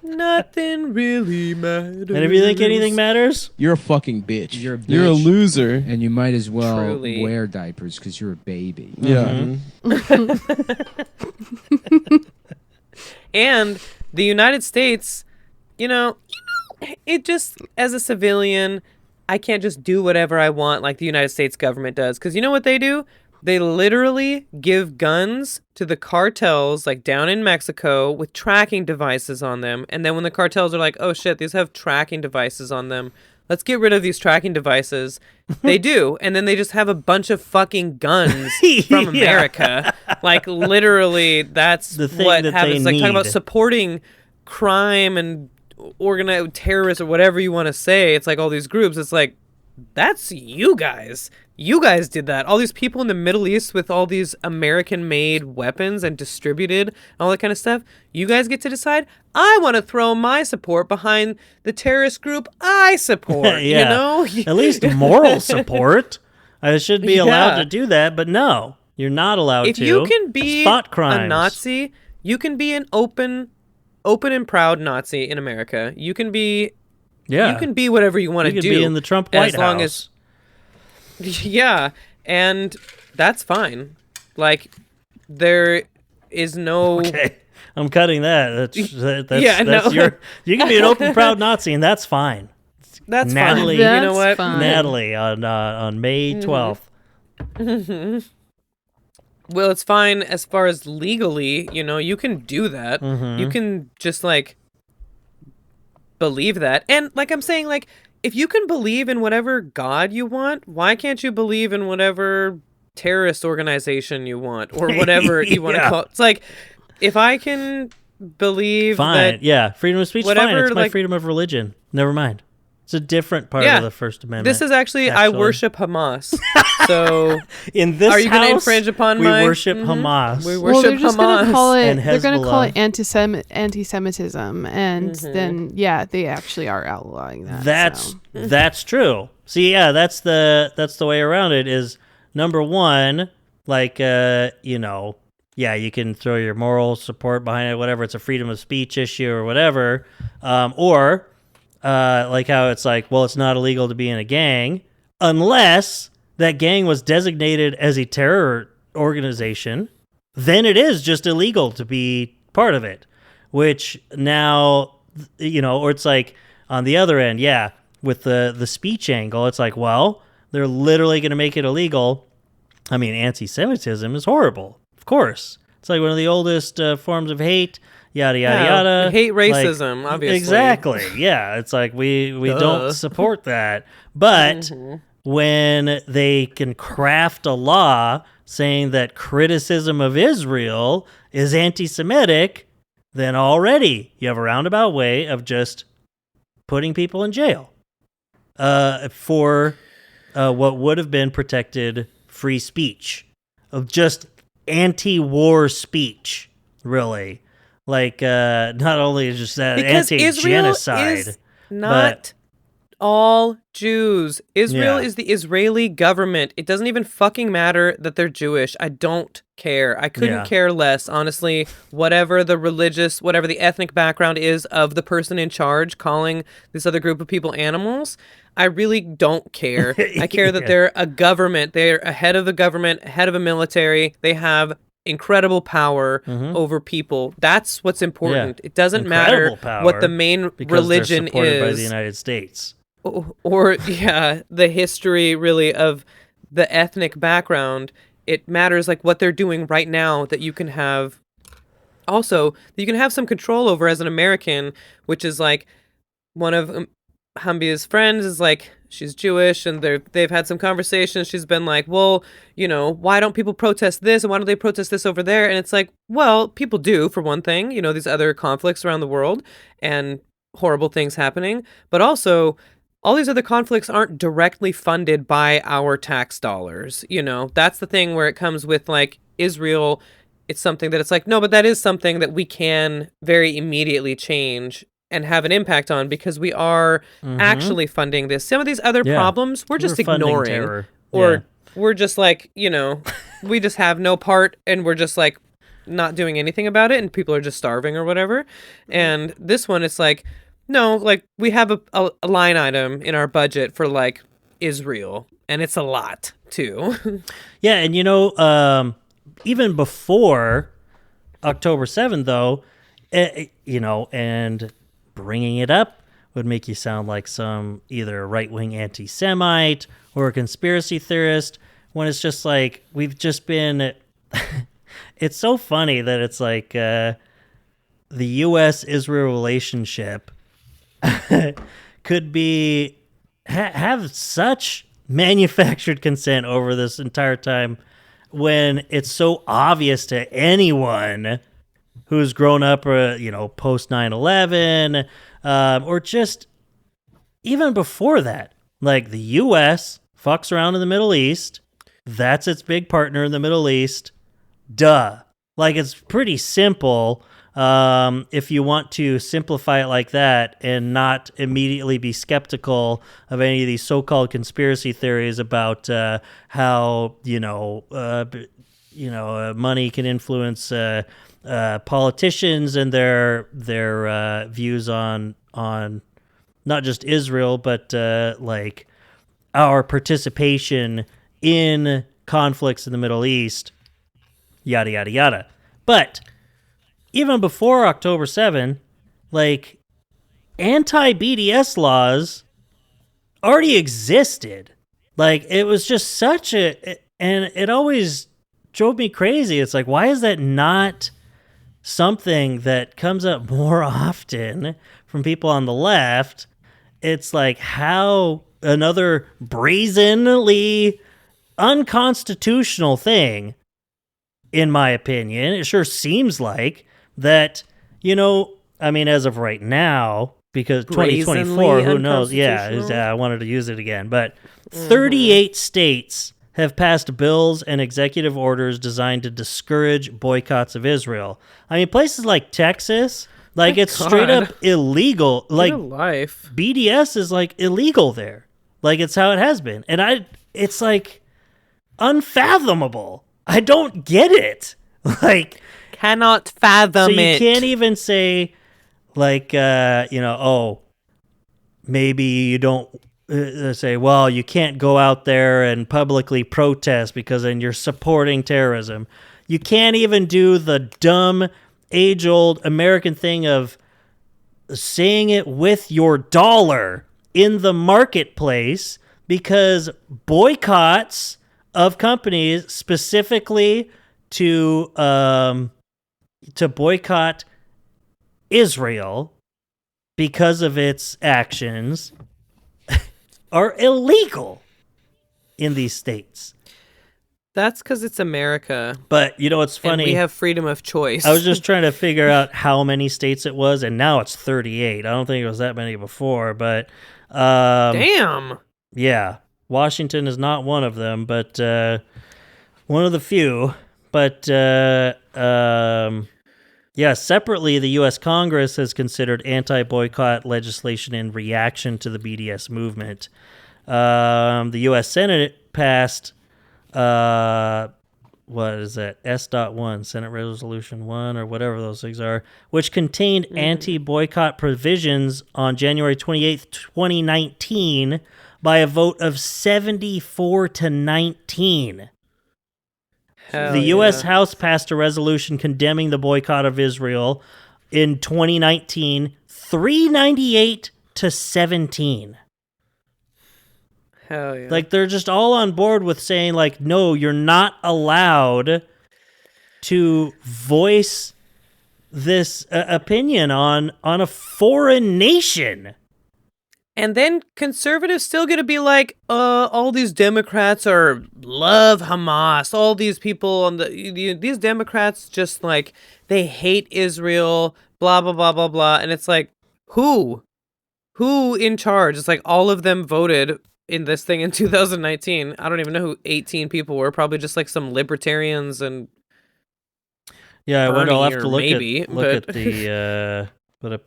Nothing really matters. And if you think anything matters, You're a fucking bitch. You're a bitch. You're a loser. And you might as well Truly. wear diapers because you're a baby. Yeah. And the United States, it just, as a civilian, I can't just do whatever I want like the United States government does. Because you know what they do? They literally give guns to the cartels, like down in Mexico, with tracking devices on them. And then when the cartels are like, oh shit, these have tracking devices on them, let's get rid of these tracking devices. They do. And then they just have a bunch of fucking guns from America. Like, literally, that's the thing what that happens. they Like, talking about need. supporting crime and organized terrorists or whatever you want to say. It's like all these groups. It's like, that's you guys. You guys did that. All these people in the Middle East with all these American-made weapons and distributed, all that kind of stuff. You guys get to decide. I want to throw my support behind the terrorist group I support. yeah. At least moral support. I should be allowed to do that, but no, you're not allowed to. If you can be thought crimes. a Nazi, you can be an open and proud Nazi in America. You can be... Yeah. You can be whatever you want to do. You can be in the Trump White as long House. As, yeah, and that's fine. Like, there is no... Okay, I'm cutting that. That's yeah, that's no. you can be an open, proud Nazi, and that's fine. That's Natalie, fine. You know what? Fine. Natalie on May 12th. Mm-hmm. Well, it's fine as far as legally, you can do that. Mm-hmm. You can just, like, believe that. And, like I'm saying, like, if you can believe in whatever God you want, why can't you believe in whatever terrorist organization you want or whatever you want to call it? It's like, if I can believe fine. that, Yeah, freedom of speech. whatever, Fine. It's my like- freedom of religion. Never mind. It's a different part of the First Amendment. This is actually, I worship Hamas. So in this are you going to house, infringe upon we my? worship Hamas. We Well, worship they're just Hamas. gonna call it. and They're gonna call it Hezbollah. anti-Semitism, and then they actually are outlawing that. That's true. See, yeah, that's the way around it. Is number one, like you can throw your moral support behind it, whatever. It's a freedom of speech issue or whatever, or like how it's like, well, it's not illegal to be in a gang unless that gang was designated as a terror organization. Then it is just illegal to be part of it. Which now, or it's like on the other end, with the speech angle, it's like, well, they're literally going to make it illegal. I mean, anti-Semitism is horrible. Of course. It's like one of the oldest forms of hate, yada, yada, yada. Hate racism, obviously. Exactly. Yeah. It's like we don't support that. But when they can craft a law saying that criticism of Israel is anti-Semitic, then already you have a roundabout way of just putting people in jail for what would have been protected free speech, of just anti-war speech, really. Like, not only is just that Because anti-genocide, Israel is not all Jews. Israel is the Israeli government. It doesn't even fucking matter that they're Jewish. I don't care. I couldn't care less, honestly. Whatever the ethnic background is of the person in charge calling this other group of people animals, I really don't care. I care that they're a government. They're a head of the government, head of a military. They have incredible power over people. That's what's important. It doesn't matter what the main religion they're supported is. by the United States. Or the history really of the ethnic background. It matters like what they're doing right now that you can have some control over as an American, which is like one of Hambia's friends is like, she's Jewish, and they've had some conversations. She's been like, well, why don't people protest this, and why don't they protest this over there? And it's like, well, people do, for one thing, these other conflicts around the world and horrible things happening, but also all these other conflicts aren't directly funded by our tax dollars. That's the thing where it comes with like Israel. It's something that it's like, no, but that is something that we can very immediately change and have an impact on, because we are actually funding this. Some of these other problems we're just ignoring, or we're just like, we just have no part, and we're just like not doing anything about it, and people are just starving or whatever. And this one, it's like, no, like we have a line item in our budget for like Israel, and it's a lot too. Yeah, and even before October 7th, though, and bringing it up would make you sound like some either right-wing anti-Semite or a conspiracy theorist, when it's just like, we've just been... It's so funny that it's like the U.S.-Israel relationship could be have such manufactured consent over this entire time, when it's so obvious to anyone who's grown up, post 9/11, or just even before that. Like, the U.S. fucks around in the Middle East. That's its big partner in the Middle East. Duh. Like, it's pretty simple if you want to simplify it like that and not immediately be skeptical of any of these so-called conspiracy theories about how, money can influence politicians and their views on not just Israel, but like our participation in conflicts in the Middle East, yada, yada, yada. But even before October 7, like, anti-BDS laws already existed. Like, it was just such and it always drove me crazy. It's like, why is that not something that comes up more often from people on the left? It's like, how another brazenly unconstitutional thing, in my opinion, it sure seems like, that, I mean, as of right now, because 2024, who knows? Yeah, I wanted to use it again. But 38 states have passed bills and executive orders designed to discourage boycotts of Israel. I mean, places like Texas, it's straight up illegal. Like, life. BDS is, illegal there. It's how it has been. And it's, unfathomable. I don't get it. Cannot fathom it. So you can't even say, maybe you don't say, well, you can't go out there and publicly protest because then you're supporting terrorism. You can't even do the dumb, age-old American thing of saying it with your dollar in the marketplace, because boycotts of companies specifically to boycott Israel because of its actions are illegal in these states. That's because it's America. But you know what's funny? And we have freedom of choice. I was just trying to figure out how many states it was, and now it's 38. I don't think it was that many before, but damn. Yeah, Washington is not one of them, but one of the few. But separately, the U.S. Congress has considered anti-boycott legislation in reaction to the BDS movement. The U.S. Senate passed, what is that, S.1, Senate Resolution 1, or whatever those things are, which contained anti-boycott provisions on January 28th, 2019, by a vote of 74-19. The U.S. House passed a resolution condemning the boycott of Israel in 2019, 398-17. Hell yeah. They're just all on board with saying, no, you're not allowed to voice this opinion on a foreign nation. And then conservatives still going to be like, all these Democrats love Hamas. All these people these Democrats just they hate Israel, blah, blah, blah, blah, blah. And it's like, who in charge? It's all of them voted in this thing in 2019. I don't even know who 18 people were. Probably just some libertarians and yeah, I'll have to look at the but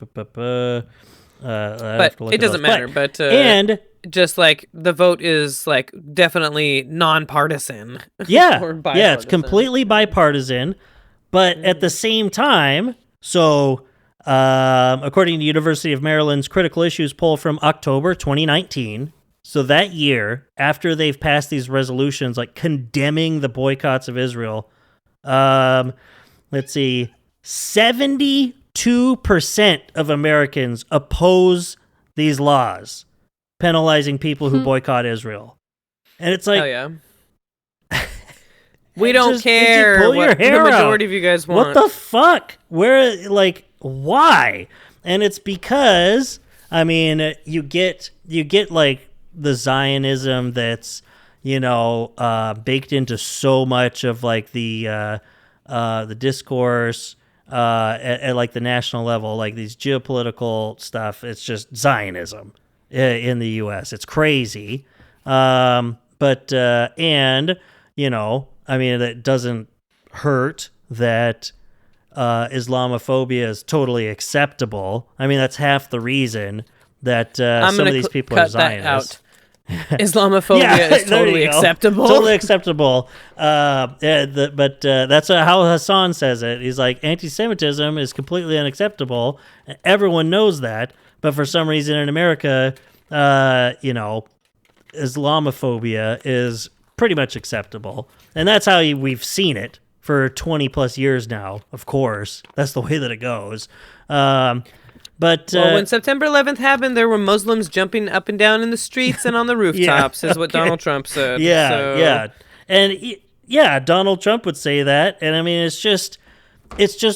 it doesn't matter. But and just the vote is definitely nonpartisan. Yeah, yeah, it's completely bipartisan. But at the same time, so according to University of Maryland's Critical Issues poll from October 2019, so that year after they've passed these resolutions condemning the boycotts of Israel, let's see, 72% of Americans oppose these laws penalizing people who boycott Israel. And it's hell yeah. We don't care what the majority of you guys want. What the fuck? Where, why? And it's because, I mean, you get the Zionism that's, baked into so much of the discourse at the national level, these geopolitical stuff. It's just Zionism in the U.S. It's crazy. But I mean, it doesn't hurt that Islamophobia is totally acceptable. I mean, that's half the reason that some of these people are Zionists. Islamophobia is totally acceptable. Totally acceptable. But that's how Hassan says it. He's like, anti-Semitism is completely unacceptable. Everyone knows that. But for some reason in America, Islamophobia is pretty much acceptable. And that's how we've seen it for 20 plus years now, of course. That's the way that it goes. But when September 11th happened, there were Muslims jumping up and down in the streets and on the rooftops, is what Donald Trump said. Yeah. And Donald Trump would say that. And I mean, it's just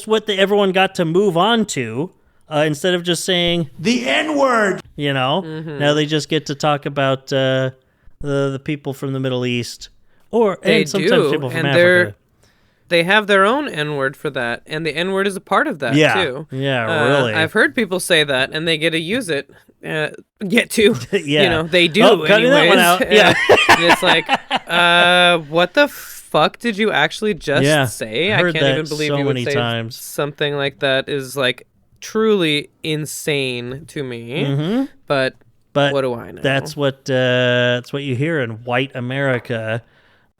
what everyone got to move on to instead of just saying the N-word. Now they just get to talk about the people from the Middle East, and sometimes people from Africa. they have their own N-word for that, and the N-word is a part of that too. Yeah, really. I've heard people say that, and they get to use it. Get to, Yeah. They do. Cutting that one out. Yeah. And it's like, what the fuck did you actually just say? I heard can't that even believe so you would many say times. something like that. Is like truly insane to me. Mm-hmm. But what do I know? That's what you hear in white America.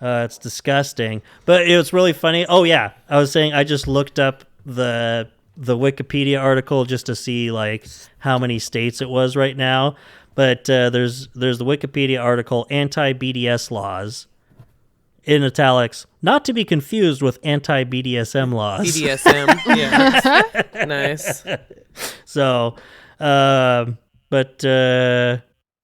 It's disgusting. But it was really funny. Oh yeah, I was saying I just looked up the Wikipedia article just to see like how many states it was right now. But there's the Wikipedia article, anti-BDS laws, in italics, not to be confused with anti-BDSM laws. BDSM, yeah. Nice. So,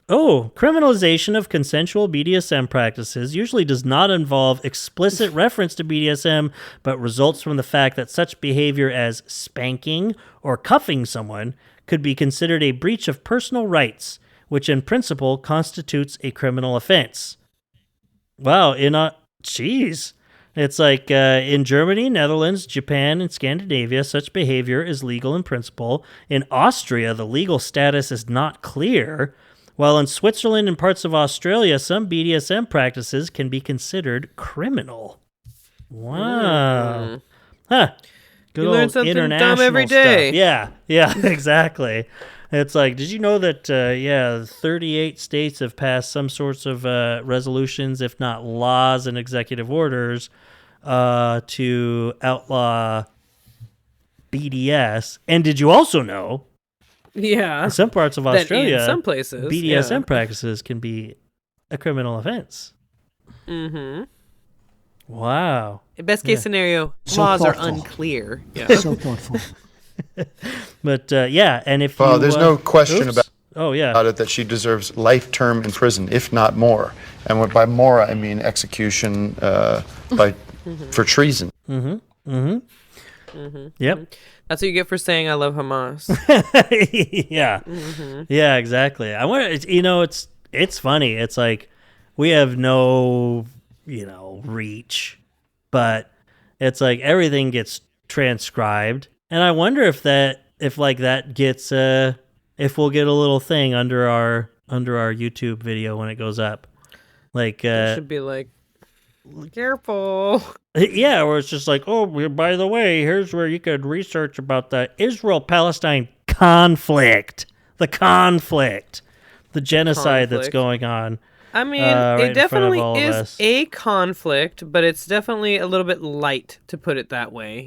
criminalization of consensual BDSM practices usually does not involve explicit reference to BDSM, but results from the fact that such behavior as spanking or cuffing someone could be considered a breach of personal rights, which in principle constitutes a criminal offense. Wow, jeez. It's like in Germany, Netherlands, Japan, and Scandinavia, such behavior is legal in principle. In Austria, the legal status is not clear. While in Switzerland and parts of Australia, some BDSM practices can be considered criminal. Wow. Huh. Good You old learn something international dumb every day. Stuff. Yeah, exactly. It's like, did you know that, 38 states have passed some sorts of resolutions, if not laws and executive orders, to outlaw BDS? And did you also know Yeah. in some parts of That Australia, in some places, BDSM practices can be a criminal offense? Mm-hmm. Wow. Best case scenario, So laws are thoughtful. unclear. Yeah. So thoughtful. But and if Well, you, there's no question oops. about yeah, it that she deserves life term in prison, if not more. And by more, I mean execution for treason. Mm-hmm. Mm-hmm. Mm-hmm. Yep. That's what you get for saying I love Hamas. Yeah. Mm-hmm. Yeah, exactly. I wonder, it's funny. It's like we have no, reach, but it's like everything gets transcribed. And I wonder if that gets, if we'll get a little thing under our YouTube video when it goes up. Like, It should be like, careful. yeah, where it's just like, oh, by the way, here's where you could research about the Israel-Palestine conflict, the genocide that's going on. I mean, right it definitely in front of all of is us. a conflict, but it's definitely a little bit light, to put it that way.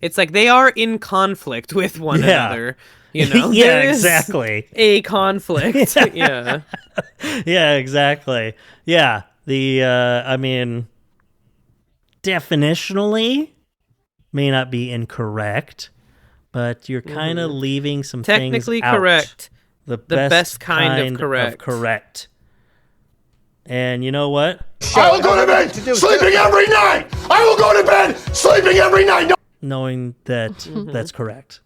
It's like they are in conflict with one another. Yeah, There is exactly. A conflict. Yeah. Yeah, exactly. Yeah. Definitionally may not be incorrect, but you're kind of leaving some Technically things out. correct. The best kind of correct. correct. And you know what? I will go to bed sleeping every night. I will go to bed sleeping every night. Knowing that that's correct.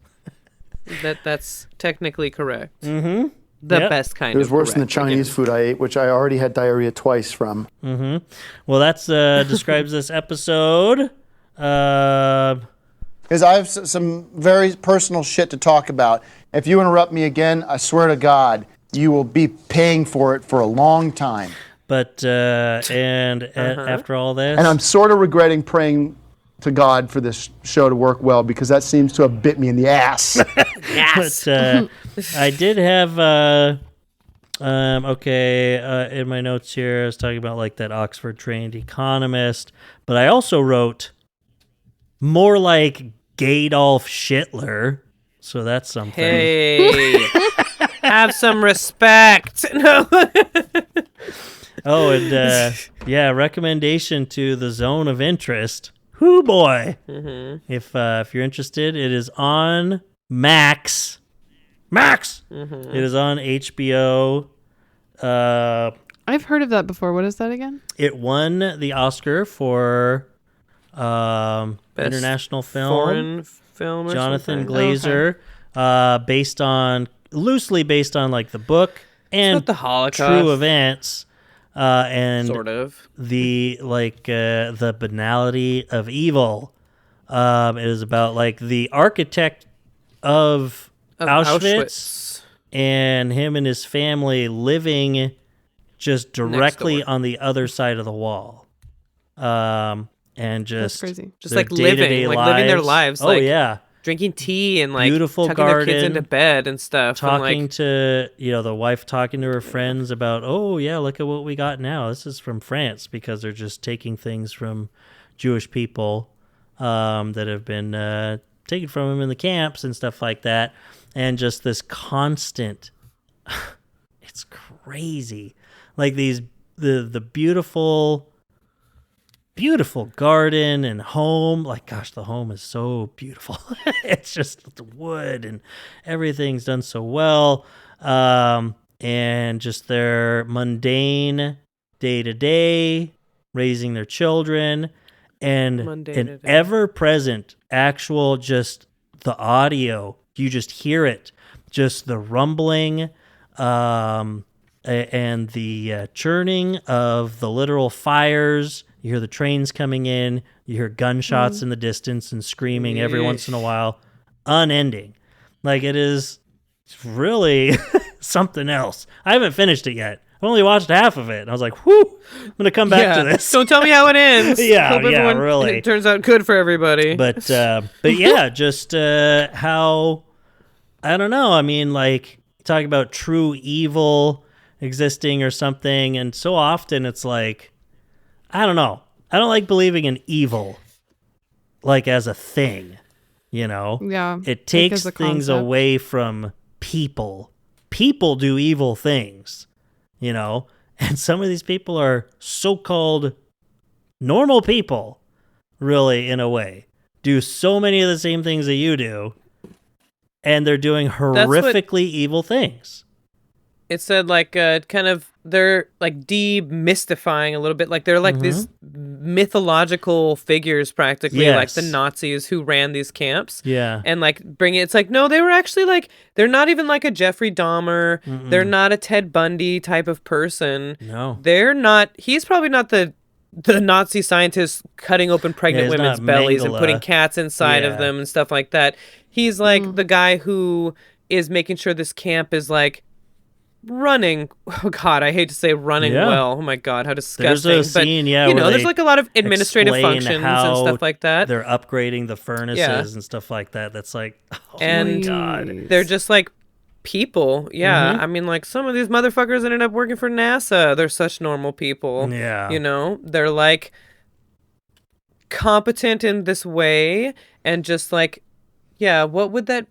That's technically correct. Mm-hmm. The best kind of It was worse than the correct, Chinese again. food I ate, which I already had diarrhea twice from. Mm-hmm. Well, that's describes this episode. Because I have some very personal shit to talk about. If you interrupt me again, I swear to God, you will be paying for it for a long time. But after all this, And I'm sort of regretting praying to God for this show to work well, because that seems to have bit me in the ass. Yes. But I did have in my notes here, I was talking about like that Oxford trained economist, but I also wrote more like Gadolf Hitler, so that's something. Hey, have some respect. No. Oh, and recommendation to the Zone of Interest. Hoo boy! Mm-hmm. If you're interested, it is on Max. Mm-hmm. It is on HBO. I've heard of that before. What is that again? It won the Oscar for international film, foreign film, or Jonathan something? Glazer, loosely based on like the book and about the Holocaust. true events. and sort of the the banality of evil. It is about like the architect of Auschwitz and him and his family living just directly on the other side of the wall. And just That's crazy. Just like living their lives. Oh, like, yeah. Drinking tea and like Beautiful tucking garden, their kids into bed and stuff. Talking and, to, the wife talking to her friends about, oh, yeah, look at what we got now. This is from France, because they're just taking things from Jewish people that have been taken from them in the camps and stuff like that. And just this constant, it's crazy. Like the beautiful garden and home. Like, gosh, the home is so beautiful. It's just the wood and everything's done so well. And just their mundane day to day, raising their children, and an ever present actual, just the audio. You just hear it, just the rumbling, and the churning of the literal fires. You hear the trains coming in. You hear gunshots in the distance and screaming every once in a while. Unending. Like, it's really something else. I haven't finished it yet. I only watched half of it. And I was like, whew, I'm going to come back to this. Don't tell me how it ends. Really. It turns out good for everybody. But yeah, just how, I don't know. I mean, like, talk about true evil existing or something. And so often it's like, I don't know. I don't like believing in evil, like, as a thing, Yeah. It takes things away from people. People do evil things, and some of these people are so-called normal people, really, in a way, do so many of the same things that you do, and they're doing horrifically evil things. It said, like, kind of, they're, like, demystifying a little bit. Like, they're, like, these mythological figures, practically, like the Nazis who ran these camps. Yeah. And, like, it's like, no, they were actually, like, they're not even, like, a Jeffrey Dahmer. They're not a Ted Bundy type of person. No. They're not, he's probably not the Nazi scientist cutting open pregnant women's bellies and putting cats inside of them and stuff like that. He's, like, the guy who is making sure this camp is, like, running. Oh God, I hate to say running well. Oh my God, how disgusting. There's a scene, there's like a lot of administrative functions and stuff like that. They're upgrading the furnaces and stuff like that. That's like, my God. They're just like people. Yeah. I mean, like, some of these motherfuckers ended up working for NASA. They're such normal people. Yeah. They're like competent in this way, and just like, yeah, what would that,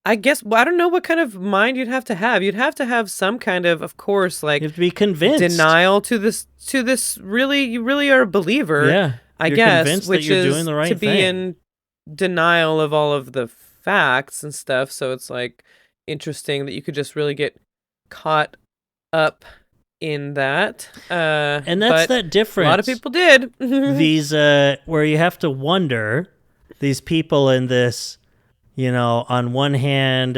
I guess, I don't know what kind of mind you'd have to have. You'd have to have some kind of course, like, you have to be convinced. Denial to this really, you really are a believer. Yeah. I You're guess, convinced which that you're is doing the right to be thing. in denial of all of the facts and stuff. So it's like interesting that you could just really get caught up in that. And that's that difference. A lot of people did. These, where you have to wonder, these people in this, on one hand,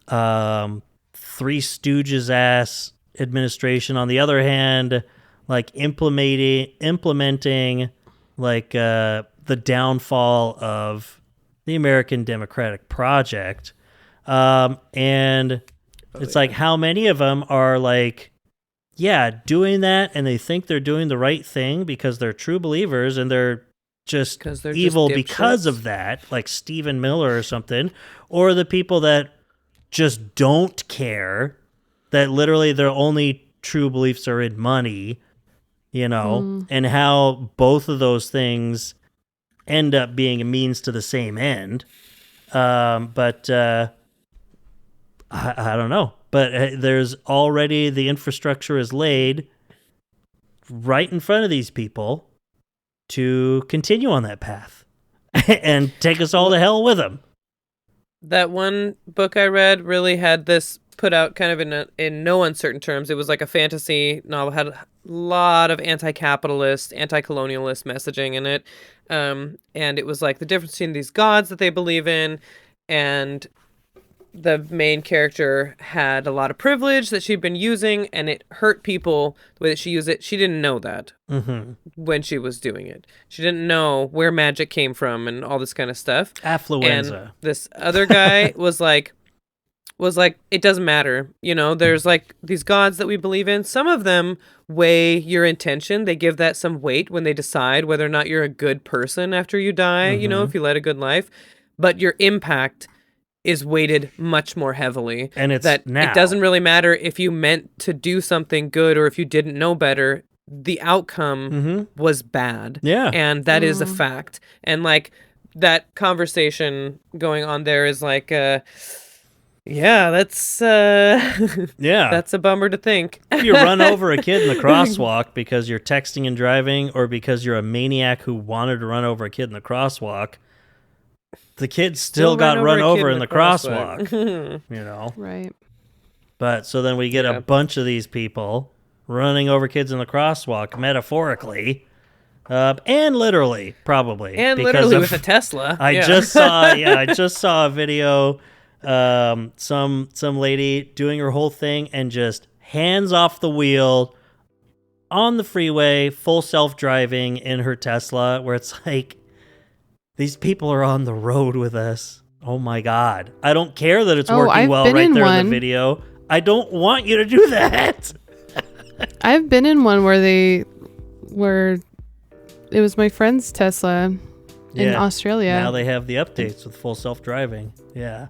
Three Stooges ass administration. On the other hand, like implementing like the downfall of the American Democratic Project. And it's like, how many of them are like, doing that, and they think they're doing the right thing because they're true believers, and they're just evil because of that, like Stephen Miller or something, or the people that just don't care, that literally their only true beliefs are in money, and how both of those things end up being a means to the same end. But I don't know. But there's already, the infrastructure is laid right in front of these people to continue on that path and take us all to hell with them. That one book I read really had this put out kind of in no uncertain terms. It was like a fantasy novel, had a lot of anti-capitalist, anti-colonialist messaging in it. And it was like the difference between these gods that they believe in and the main character had a lot of privilege that she'd been using, and it hurt people the way that she used it. She didn't know that when she was doing it. She didn't know where magic came from and all this kind of stuff. Affluenza. And this other guy was like, it doesn't matter. You know, there's like these gods that we believe in. Some of them weigh your intention. They give that some weight when they decide whether or not you're a good person after you die, you know, if you led a good life. But your impact is weighted much more heavily. And it's that now. It doesn't really matter if you meant to do something good or if you didn't know better. The outcome was bad. Yeah. And that is a fact. And like that conversation going on there is like, yeah, that's that's a bummer to think. If you run over a kid in the crosswalk because you're texting and driving, or because you're a maniac who wanted to run over a kid in the crosswalk, the kid still got run over in the crosswalk. You know? Right. But so then we get a bunch of these people running over kids in the crosswalk, metaphorically. And literally, probably. And literally with a Tesla. I just saw a video, some lady doing her whole thing and just hands off the wheel on the freeway, full self-driving in her Tesla, where it's like, these people are on the road with us. Oh my God. I don't care that it's working well right there in the video. I don't want you to do that. I've been in one where it was my friend's Tesla in Australia. Now they have the updates with full self-driving. Yeah.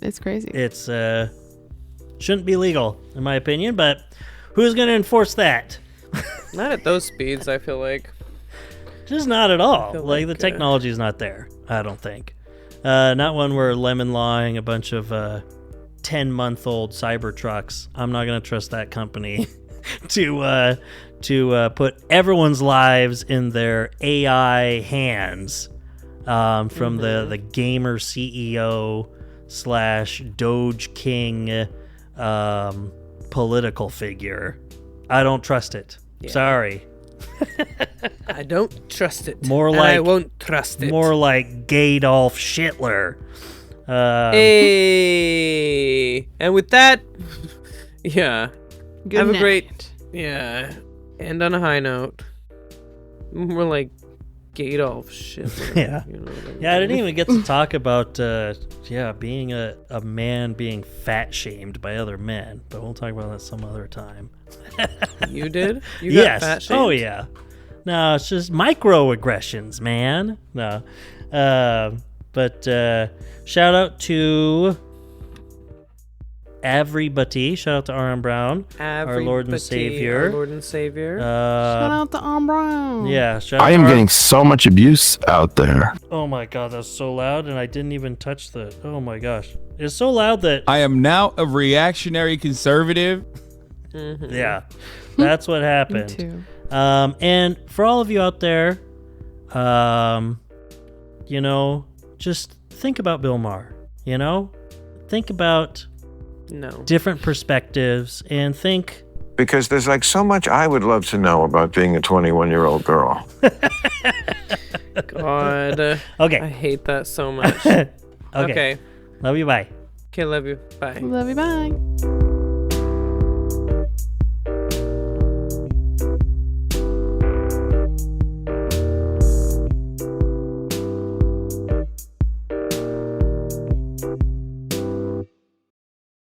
It's crazy. It's shouldn't be legal, in my opinion, but who's going to enforce that? Not at those speeds, I feel like. Just not at all. Like the technology is not there, I don't think. Not one where lemon lawing a bunch of 10-month-old Cybertrucks. I'm not going to trust that company to put everyone's lives in their AI hands, from the gamer CEO / Doge King political figure. I don't trust it. Yeah. Sorry. I don't trust it. I won't trust it. More like Gadolf Hitler. Hey, and with that, yeah. Good have night. a great, end on a high note. More like Gadolf Hitler. Yeah. You know what I mean? Yeah, I didn't even get to talk about being a man being fat shamed by other men, but we'll talk about that some other time. You did? You got fat shamed? Oh yeah. No, it's just microaggressions, man. No. But shout out to everybody. Shout out to Aaron Brown, our Lord and Savior. Our Lord and Savior. Shout out to Aaron Brown. Yeah. I am getting so much abuse out there. Oh my God, that's so loud, and I didn't even touch the. Oh my gosh, it's so loud that I am now a reactionary conservative. Yeah, that's what happened. Me too. And for all of you out there, just think about Bill Maher. Think about different perspectives, and think. Because there's like so much I would love to know about being a 21-year-old girl. God. Okay. I hate that so much. Okay. Love you. Bye. Okay, love you. Bye. Love you. Bye.